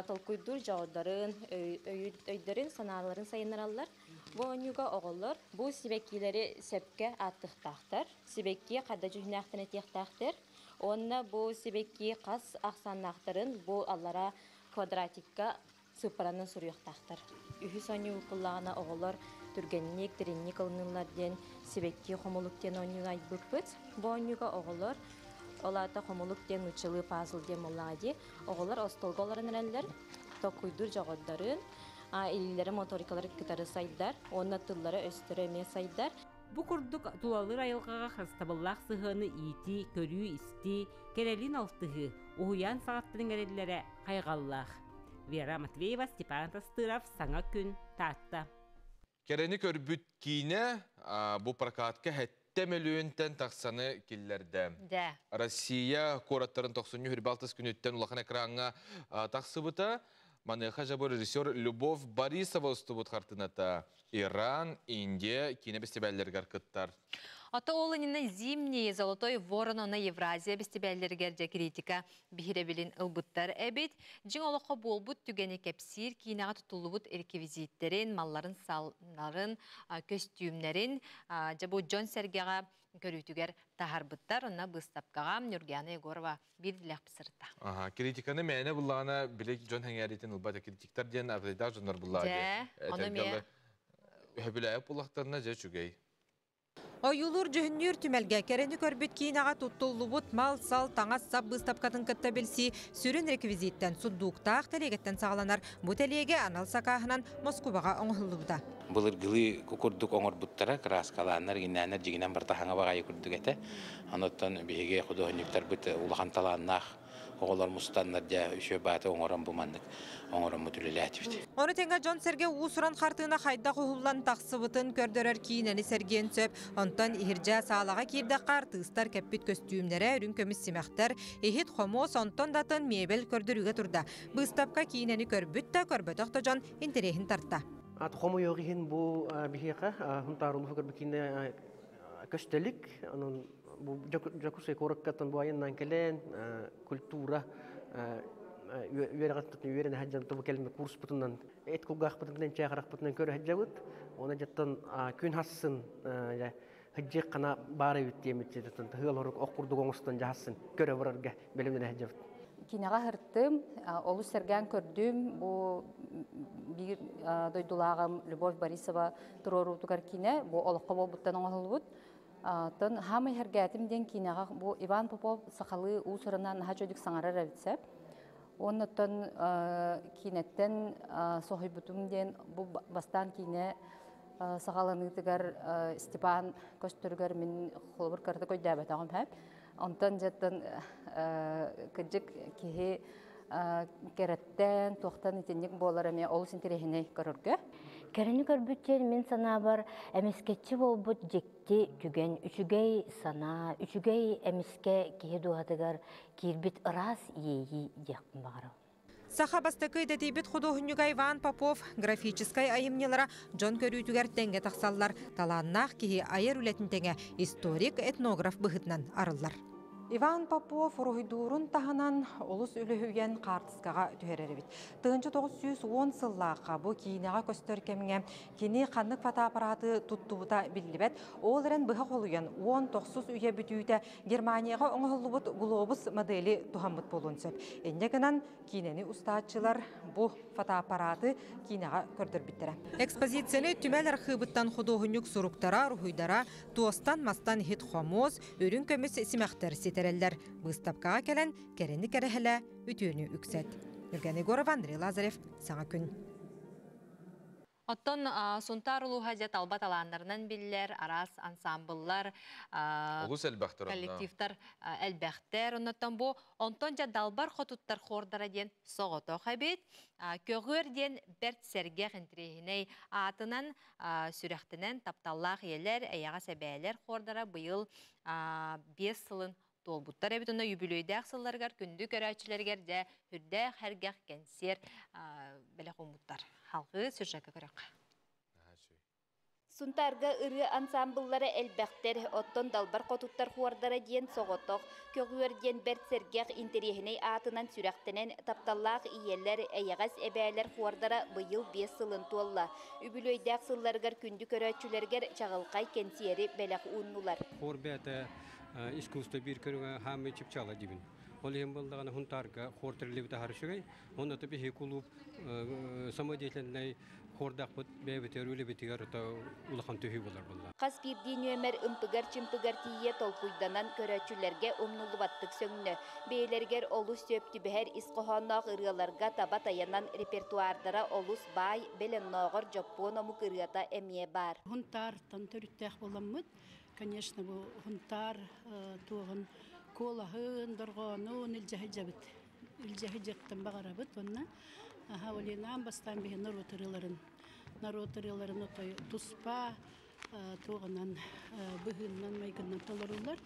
толқуйдыр жауыздарын, өйдерін, саналарын сайынаралар. Бұ ойнуға оғылар, бұ себеккелері сәпке аттықтақтар, себекке қада жүхінақтын әтектақтар, онна бұ себекке қас ақсаннақтарын бұ аллара квадратикка сыпыранын сұруяқтақтар. Үхіс ойну бұлағына оғылар түргеннік, тіреннік алыныларден себекке қомылықтен ойнуға айтбықпыт. Бұ ойнуға оғылар оларда қомылықтен ұчылы пазылден молағади. Оғылар остолғы оларын әрәлілер, тоқуйдыр жағадарын, илілері моторикалары кітары сайдар, онна тыллары өстірі әме сайдар. Бұ күрдік тулалыр айылғаға қырстабыллақ сығыны ити, көрі, исти, керелін алтығы, ұғыян сағаттының әрелілері қайғаллақ. Вера Матвеева, Степан Тастыров, Саңа күн, Татта. Керені көрбіт кейіне бұ прокатқа әттемелуінтен тақсаны келлерді. Россия қораттарын 90-26 күнеттен ұлақын экранға тақсыбыта. Манеха жабы режиссер Любовь Борисова ұстыбыт қартыната. Иран, Индия, кейіне бестебәллергер кыттар. Ата олынына зимний золотой ворон она Евразия бестебәллергерде критика бихиребелин ылбыттар әбет. Жин олыққа болбут түгені кәпсир, кейінаға тұтылыбыт эркевизиттерин, малларын, салнарын, костюмнерин. Жабу Джон Сергеға көрүтүгер тахарбыттар, онна быстапкаға Нургияна Егорова bir dilek pısırta. Aha, kritikanı meyne bullağına bilek John Henry'tin ılbada kritikler diyen avdayda jonlar bullağı. Onu meye? Höbülayıp bullağlarına je çügey. Oyulur жүхіннер түмәлге кәрені көрбет кейінаға тұттылыбыт мал, сал, таңас сап бұстапқатын кітті білсі, сүрін реквизиттен сұддуқтақ тәлегеттен сағаланар. Бұ тәлеге анал сақағынан Москваға оңғылыбыда. Бұлыр ғылы күкірдік оңыр бұттара, краскаланар, генәнер, жегінен бір тахаңа бағайы күрдік әті. Аноттан бейге құдығынектер бұты ұлған таланнақ, оғылар мұстаннар жа үші баты оңыран бұмандық, оңыран мұтүлі әтіпті. Оны тәңгі Джон Серге ұсыран қартына қайда құғылан тақсы бұтын көрдірер кейінені сәрген сөп. Онтан ихиржа сағалаға кейді қартыстар кәппет көстүйімдері үрін көміс семәқтер, ехет қомос онтан датын мебел көрдіруге тұрда. Бұстапқа кейінені көрбітті көрбөтіқті Джон интерехін тартта. Қому еғіхін бұл бігеға, ұнтарылығы көрбекіне көстелік, Жакусай кораккаттан буайыннан келен культура үйерін хаджан тобы келін курс бұтыннан эт кулгақ бұтыннан чағарақ бұтыннан көрі хаджавыт. Оны жаттан күн хасын хаджек қана бары үттемет жеттан ғыл ұрық оқырдық оңыстан жағасын көрі бұрарға бәлімден хаджавыт. Кинаға хырттым, олу сәрген көрдім, бұл бір дойдулағым Любовь Борисова тұрору тұғар кине, бұл олыққа бол бұттан оңғыл бұд. Тон хамы хергәтимден кинаға бу Иван Попов сақалы усырынан хажодик саңарар әбітсәп. Оннан кинеттен соғибутумден бу бастан кине сақаланыдығар Степан көстіргер мен қолбыр кәрді көйдәбет ағым әп. Онтан жаттан күджік кеге кереттен, тоқтан етенек болар әме олыс интерехіне көріргі. Кәріні көрбіттен мен сана бар әмескетчі болбыт жекті түген үшігей сана, үшігей әмеске кеге дуадығар кербіт ырас ейі дектім бағарау. Саха бастакы дәтейбет художнюга Иван Попов графическай айымнелара Джон көрүтүгер тәңге тақсаллар таланнақ кеге айыр үлетін тәңе историк этнограф бұғытнан арылар. Иван Попов Руйдурун таханан олус үлүһүйен картыскага түһерербит. 1910 сыллаакка бу кинега көстөркемге кини каннык фотоаппараты туттубута биллибет. Ол эрен быха колуян 19 үйе бүтүүтэ Германияга оңолубут глобус модели тухаммыт болун сөп. Эндегенен кинени устаатчылар бу фотоаппараты кинега көрдөрбиттере. Экспозицияны түмел архивыттан художник суруктара, руйдара, туостан мастан хит хомоз, өрүн көмүс симактер сетереллер. Выставкага келен керени керехеле үтүүнү үксет. Евгений Горов, Андрей Лазарев, Саңа күн. Оттон сунтар улуха жет албат аландарынан биллер, арас ансамбллар, коллективтар әлбәхтер, оннаттан бу, онтон жа далбар хотуттар хордара ден соғото қабет, көгөр ден бәрт сәрге қынтірейіней атынан сүрәқтінен тапталлақ елер, әяға сәбәлер хордара бұйыл 5 сылын толбуттар әбет онна юбилейдәк сылларгар, күнді көрәчілергер дә хүрдәк әргәк кәнсер бәлек омуттар. Халқы сюжетке көрек. Сунтарга ыры ансамбллары әлбәқтер, оттон далбар қотуттар хуардара ден соғотоқ, көгөр ден бәрт сәргәқ интерехіней атынан сүрәқтінен тапталлақ иелер, әйағас әбәлер хуардара бұйыл 5 сылын туалла. Үбілөйдәк сылларгар күнді көрәчілергер чағылқай кәнсиері бәләқ ұннулар. Хор бәті искусство бір көріңі хамы чіпчала дебін. Ол ем болдағаны хунтарға хор тірлебіті харышығай, онда тәбі хекулуп самодеятельный хордақ бұд бәбітер өлі бітігер ұлақан төхі болар болда. Қас бірден өмір үмпігер-чымпігер тие толпуйданан көрәчілерге ұмнулы баттық сөңні. Бейлергер олус сөпті бәр исқоханнақ ұрыларға таба таянан репертуардара олус бай белен ноғыр жоппон омук ұрыата әмие бар. Хунтар тантөріттәқ боламыд. Конечно, бұл хунтар туғын колахын, дұрғанын үлжәхі жабыт. Үлжәхі жақтан бағарабыт, онна. Олинан бастан бейі наротырыларын. Наротырыларын отой туспа, туғынан бұғыннан майғыннан толырылар.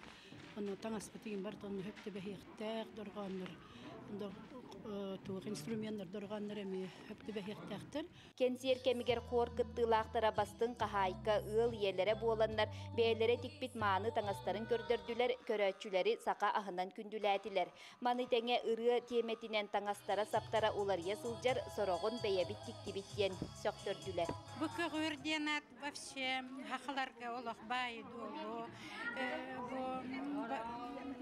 Оны таңаспытыгын бар, оны хөпті бәйіқтәқ, дұрғаныр. Туғы инструменттер дұрғаныр әме хөпті бәйіқтәқтір. Кенсер кемигер хор кыттылақтара бастың қахайка ыл елері боландар, бәйлері тикпит маны таңастарын көрдірділер, көрәтчілері сақа ағынан күнділәтілер. Маны тәңе ыры теметінен таңастара саптара олария сылжар, сорағын бәйәбіт тіктібіттен сөқтірділер. Бұқы ғырденат вообще хақыларға олақ бай долу,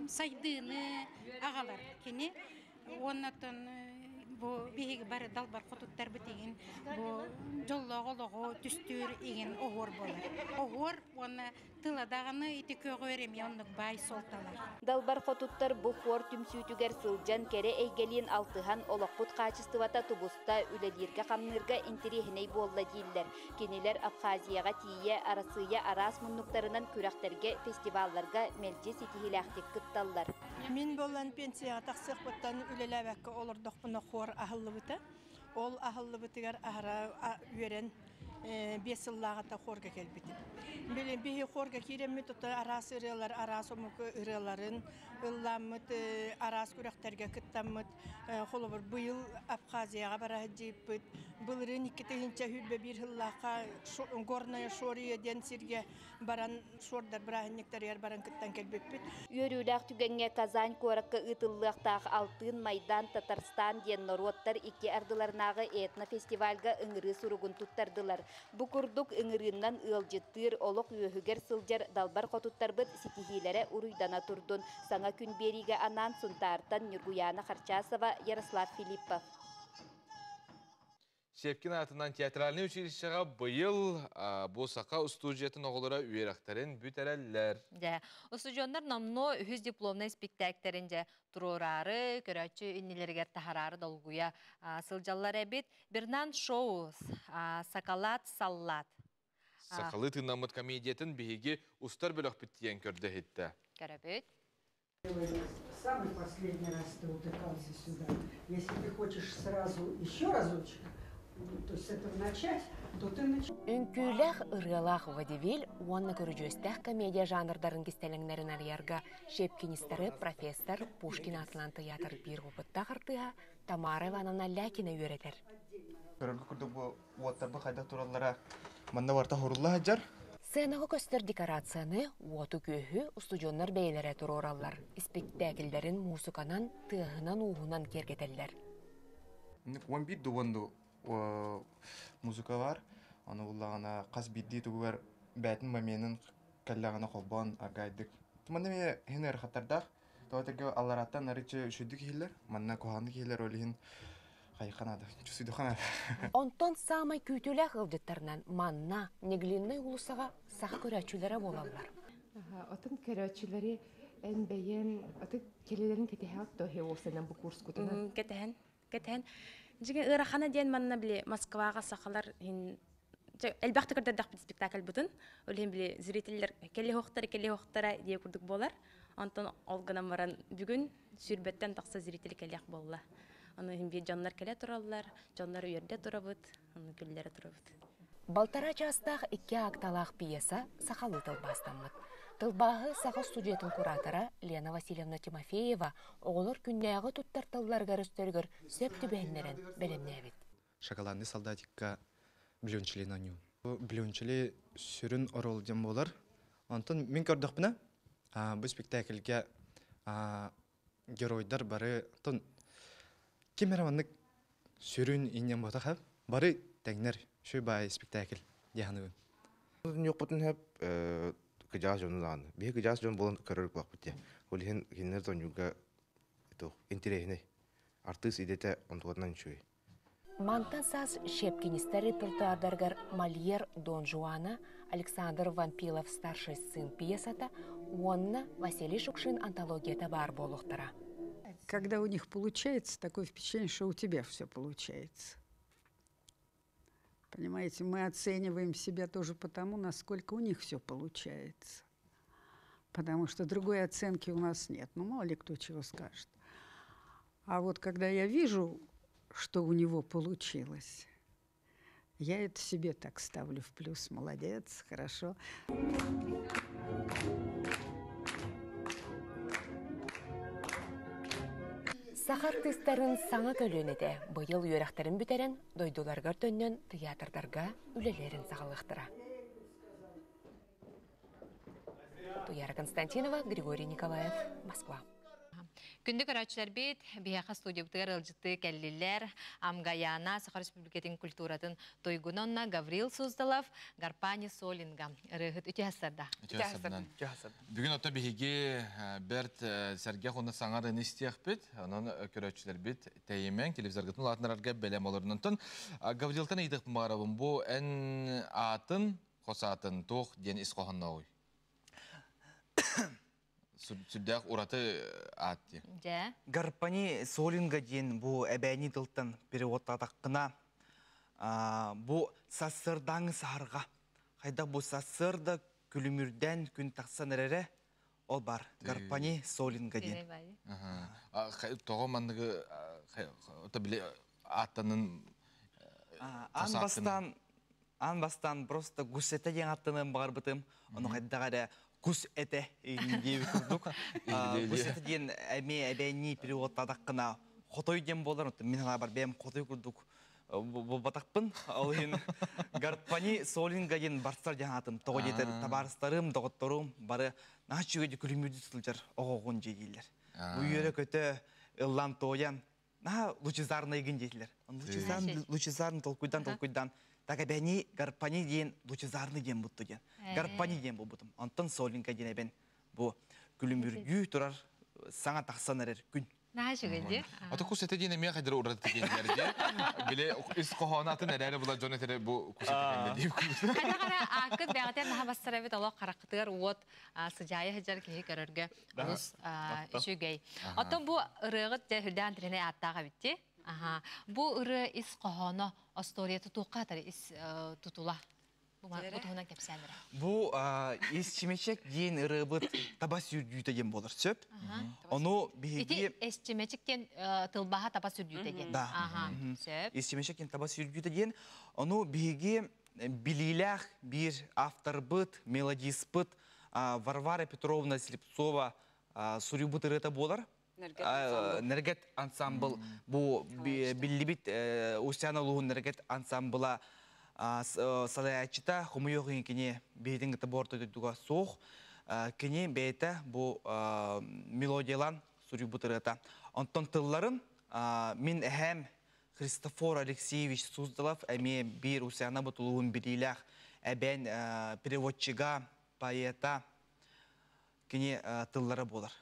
сайдыны ағалар кене. Оннатын bu bihi bari dalbar kututlar bitegen bu jollogologo түстүр еген огор болар. Огор оны тыладаганы ити көгөрем янлык бай солталар. Далбар кутуттар бу хор түмсүтүгер сылжан кере эйгелин алтыхан олокпут качествата тубуста үлелерге камнырга интерехиней болла диллер. Кенелер Абхазияга тие арасыя арас муннуктарынан күрәктерге фестивалларга мелже ситихилахтик кытталлар. Мен болан пенсияга таксык буттан үлелебекке олордок буна хор ахыллыбыта. Ол ахыллыбытыгар ахара үйрен 5 сыллағата хорга келбети. Билен бихи хорга киреммит ота арас ырылар, арас омук ырыларын, ылламмыт, арас күрәктерге кыттаммыт, холобыр быйыл Абхазияга бара жиппыт. Былырын 2-нче хүлбе бир хыллака горная шория денсирге баран шордар брахинниктер баран кыттан келбеппит. Үйрүләк түгәнгә Казань коракка ытыллыктагы Алтын Майдан Татарстан ден народтар 2 ардыларнагы этно фестивальга ыңыры суругун туттардылар. Бу курдук ыңырыннан ылжыттыр олок үйөгөр сылжар далбар котуттар бит ситихилере уруйдана турдун. Саңа күн бериге анан Сунтартан Нургуяна Харчасова, Ярослав Филиппов. Шепкин атынан театральный училищеға бұйыл Босақа студиятын оғылыра үйерақтарын бүтерәлілер. Студиондар намно үз дипломный спектактерінде тұрорары, көрәтші үннелергер тахарары долгуя сылжалар әбет. Бірнан шоу Сақалат Саллат. Сақалы тынамыт комедиятын бейге ұстар бөлік біттіген көрді хетті. Көрәбет. Самый последний раз ты утыкался сюда. Если ты хочешь сразу еще разочек, то есть с этого начать, то ты начинаешь. Үнкүләх ыргалах вадивил, уанна көрүжөстәх комедия жанрдарын кистелеңнәрен арьярга Шепкинистары профессор Пушкин Атлан театр бир опытта хартыга Тамара Ивановна Лякина үйрәтер. Көрөргө күрдүк бу уаттарбы кайда тураллара манна барта хорулла хаҗар. Сценағы көстер декорацияны уоту көйі устудионнар бейлері тұроралар. Спектакльдерін музыканан, тығынан уғынан кергетелер. Он бит дуанду музыка бар. Аны уллағана қас бидді туғар бәтін маменің кәллағана қолбан агайдық. Туманды ме хенер хаттардақ. Тоғатырға аллараттан нарычы үшүдді кейлер. Манна коханды кейлер олихин қайқанады. Чусыйды қанады. Онтон самай күйтілі ғылдеттарынан манна, неглинный улысаға сақа көрәчілері болалар. Отын көрәчілері ән бәйен, отын келелерін кетеге аттығы осынан бұл курс күтіні? Кетен. Жеген ырахана ден манна біле Москваға сақалар әлбақты көрдердақ бір спектакль бұтын. Өлген біле зрителер келе хоқтара дей күрдік болар. Онтон олғынан баран бүгін сүрбеттен тақса зрителі келеқ болла. Оны бе жандар келе тұралар, жандар үйерде тұрабыд, оны күллері тұрабыд. Балтара жастағы 2 акталақ пьеса сақалы тылбастамыд. Тылбағы сақы студиятын куратора Лена Васильевна Тимофеева оғылыр күннәғы тұттар тылларға рөстергір сөп түбәнлерін бәлемнәбет. Шоколадный солдатикка блюнчили на ню. Блюнчили сүрін орол дем болар. Антон мен көрдік бұна. Бұл спектакльге геройдар бары Кемераманнык сүрін инен ботақ бары тәңнер шөй бай спектакль дияны бұн. Yok бұтын әп кыжас жону дағаны. Бе кыжас жон болын көрір бұлақ бұтте. Олеген кенлер зонюға интересный. Артыс идеті онтуғатынан шөй. Мантан саз шепкеністері тұртаардаргар Мольер Дон Жуана, Александр Вампилов старший сын пьесата, онна Василий Шукшин антологията бар болуқтара. Когда у них получается, такое впечатление, что у тебя все получается. Понимаете, мы оцениваем себя тоже потому, насколько у них все получается. Потому что другой оценки у нас нет. Ну, мало ли кто чего скажет. А вот когда я вижу, что у него получилось, я это себе так ставлю в плюс. Молодец, хорошо. Сахар тыстарын саңа көлөнеде бұйыл үйерақтарын бүтерін дойдуларғар төннен театрдарға үлелерін сағалықтыра. Туяра Константинова, Григорий Николаев, Москва. Күнді көрәтшілер бет, бияқа студиябытығар ылжыты кәллелер, Амгаяна, Сахар Республикатын культуратын Тойгунонна, Гаврил Суздалов, Гарпани Солинга. Рығыт үте хасарда. Бүгін ота бігеге бәрт сәрге қоны саңарын істияқ бет, оның көрәтшілер бет тәйемен, телевизорғытын латынырарға бәлем оларынан тұн. Гаврилтан идық мағарабын, бұл ән атын, қосатын, тоқ, ден ісқоғанна ой. Сүрдәк ураты атты. Гарпани Солинга дейін бұл әбәйні дылттан переводтадаққына бұл сасырдаңы сағырға. Қайда бұл сасырда күлімірден күн тақсан әрі ол бар. Гарпани Солинга дейін. Тоғы маңдығы аттының қосатын? Анбастан просто гүсеті ең аттының бағар бұтым. Оны қайдағары Кус эте дейі күрдік. Кус эте дейін әбәйні переводтадаққына қотой дем болар. Мен ғана бар бәйім қотой күрдік батақпын. Ол ең Гарпани Солинга дейін барстар жаңатым. Тоғы дейдер табарыстарым, доғыттарым бары наға чүгеді күлімірді тұтылжар оғығын жейдейлер. Үйері көті ұллан тоян наға лучезарны егін жейдейлер. Лучезарын толкуйдан Так әбәні Гарпани дейін лучезарны дейін бұтты дейін. Гарпани дейін бұл бұтым. Антон Солинга дейін әбән бұл күліміргі тұрар саңа тақсан әрер күн. Наға жүгілді? Аты күсеті дейін әме қайдыр ұрады текендерде. Біле іс қоғанатын әрәрі бұла жон етері бұл күсеті кенде дейіп күлді. Қара ақыт бәғатен наға бастар әбет олақ қарақытығар уот сыжайы хыжар кеге көрерге ұлыс үшігей. Оттан бұл ұрығыт хүлді антрене аттаға бітті. Бұл ұры іс қоғаны астория тұтуға тәрі іс тұтула. Бұтығынан кәпсәлері. Бұл іс чемечек дейін ұры бұт таба сүрдүйті ден болыр сөп. Оны бейге... Іс чемечектен тылбаға таба сүрдүйті ден. Іс чемечектен таба сүрдүйті ден. Оны бейге білейләқ бір автор бұт, мелодист бұт, Варвара Петровна Слепцова сүрі бұт ұрыта болар. Нергет ансамбл бұл білібіт Устяна Луғын нергет ансамбла салаячыта хумуйоғын кене бейтін гіті борты дүдуға соқ, кене бейті бұл мелодиялан сүрі бұтырыта. Онтон тылларын мен әхәм Христофор Алексеевич Суздалов әме бір усяна бұтылуын бірилях әбән переводчыға, поэта кене тыллары болар.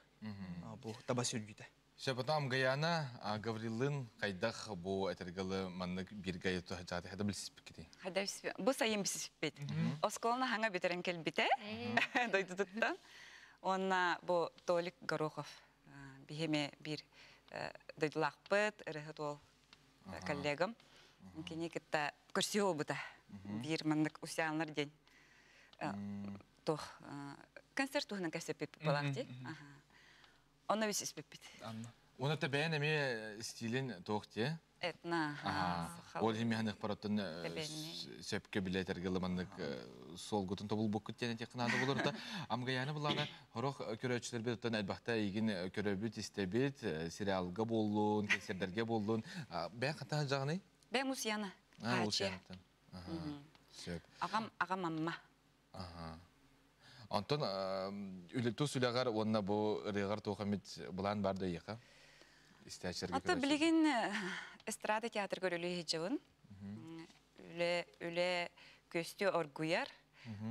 Бұл таба сүргүйді. Шепатам Гаяна, Гаврилын, қайдақ бұл әтергілі манны бір гайету жаты қайда білсіз бікеті? Қайда білсіз бікеті? Бұл сайын білсіз бікеті. Осколына хаңа бетерін кел біте, дойдудыттан. Онна бұл Толик Горохов бігеме бір дойдылақ бұд, ұрығыт ол коллегам. Кене кетті көрсе ол бұда. Бір маннық усянлар ден. Концерт тұғынан кәсіп біп болақ дей. Оны білсіз біп бит. Оны та бәйін әме стилін тоқ де? Этна. Ол хеме ханық параттын сөпке біле тәргілі маннық сол ғытын тобыл бұқ күттені тек қынады болыр да. Амғаяны бұланы ғырық көрәтшілер бет ұттан әлбақта егін көрәбіт, істебет, сериалға болуын, кесердерге болуын. Бәйін қаттаған жағыны? Бәйін ұсияны. Ағам амма. Антон, үліту сүліғар онына бұл рейғар тоқамет бұлан барды еқа? Аты білген эстрада театр көрілі хеджауын. Үлі көсті оргуяр.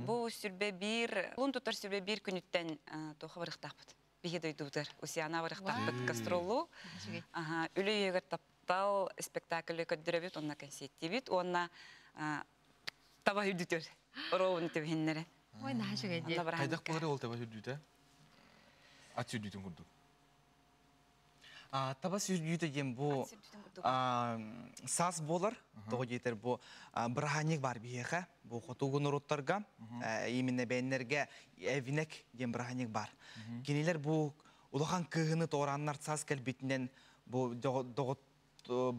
Бұл сүрбе бір, ұлын тұтар сүрбе бір күніттен тоқы варықтақпыд. Бейі дойдудыр. Усияна варықтақпыд гастролу. Үлі егір таптал спектаклі көддірі онына концерті бит. Онына таба хүдітер. Роуын төбігенлері. Ой, наша гайде. Қайдақ болары ол таба сүрдүйті? Ат сүрдүйтін күрдік? Таба сүрдүйті дем бұл саз болар. Тоғы жетер бұл бірханек бар бейеға. Бұл қотуғын ұруттарға, еміне бәйінлерге әвінек дем бірханек бар. Кенелер бұл ұлыған кығыны тоғыранлар саз кәлбетінен бұл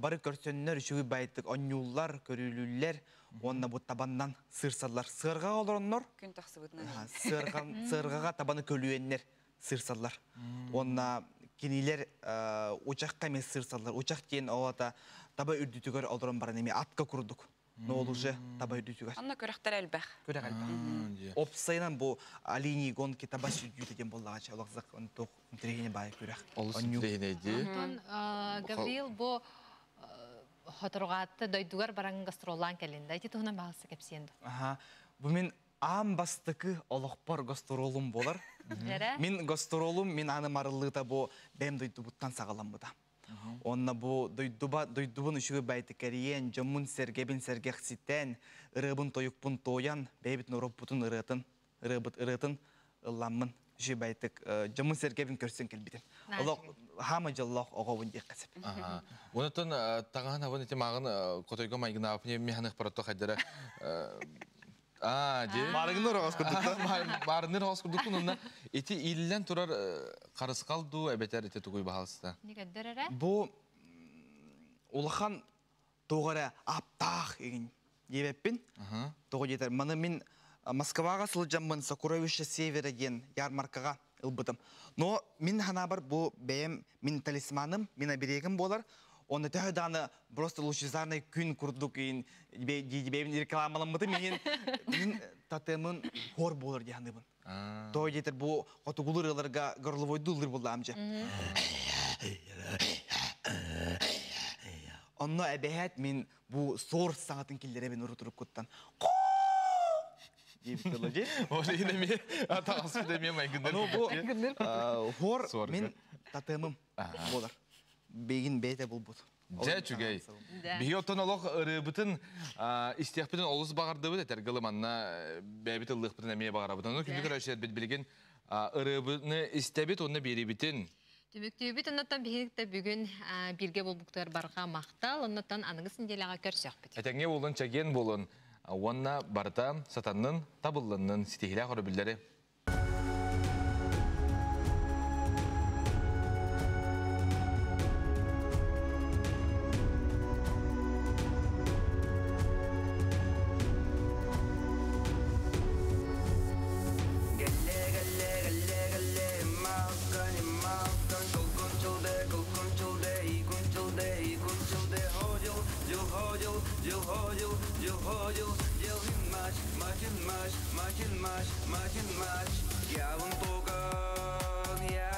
бары көрсөннөр үшігі бәйттік онюллар, көрілілер, онына бұл табаннан сырсалар. Сырға олырыннор? Күн тақсы бұдына. Сырғаға табаны көлуеннер сырсалар. Онына кенелер ұчаққа мен сырсалар. Ұчақ дейін оғата таба үрдітігер олырын барын еме атқа күрдік. Не олуже таба үрдітігер. Онына көріқтер әлбәқ. Көріқ әлбәқ. Опсайынан бұл алини гонки таба сүрдүйті болағача. Олақзақ тоқ интерегене бай көріқ. Олыс интерегене де. Гаврил, бұл Хотырғатты дойдуғар бараңын гастроллан кәлінді. Айти тұғынан бағысы кәпсенді. Бұл мен ам бастықы олықпар гастролым болар. Мен гастролым, мен аным арылығыда бұл бәм дойдубыттан сағалам бұда. Онна бұл дойдубын үшігі бәйті кәріен, жамын сәргебін сәргеқситен, ұрыбын тойықпын тоян, бәйбітін ұрып бұтын ұрытын ұлламын. Үші бәйтік жамын сәргебін көрсен келбедім. Олық хамы жыллақ оғауын дек қасып. Онытын тағаған авын еті мағын қотойға майгына апыне механық паратты қайдары. Марыңныр оғыз күрдікті. Марыңныр оғыз күрдікті. Онына еті илілен тұрар қарысқалды әбетер еті тұғый бағалысты. Негеддер әрі? Бұл ұлыған тоғыры аптақ еген ебеппін. Тоғы жетер. Маны мен Москваға сылыжамын Сокровище Севера ген ярмаркаға ылбыдым. Но мен хана бар бұл бәйім, мен талисманым, мен аберегім болар. Оны тәуданы просто лучезарный күн күрдік кейін бәйім рекламалым бұды. Мен татымын хор болар дейхандыбын. Той жетір бұл қотығылыр ыларға ғырлывойды ұлыр болды амжа. Онны әбәйет мен бұл сор саңатын келдері бен ұры тұрып көттен. Ол енеме атағыз күдеме майгындыр. Хор мен татымым болар. Бейгін бейті бұл бұд. Жә чүгей. Бейі оттан олық ұрыбытын істияқпытын олыс бағарды бұд әтер ғылыманна бәйбіті ұлықпытын әмее бағара бұд. Оны күндік өрәшет бет білген ұрыбыны істебет, оны бері бітін. Түміктеубет, оннаттан бейгікті бүгін бірге болбуқтар барға мақтал, оннаттан аныңыз інделіға көрсек бет. Әтәңе болын, чәген болын. Онна барта сатанның табыллының сетихилә қорабілдері. You Machin match, yavun togan, ya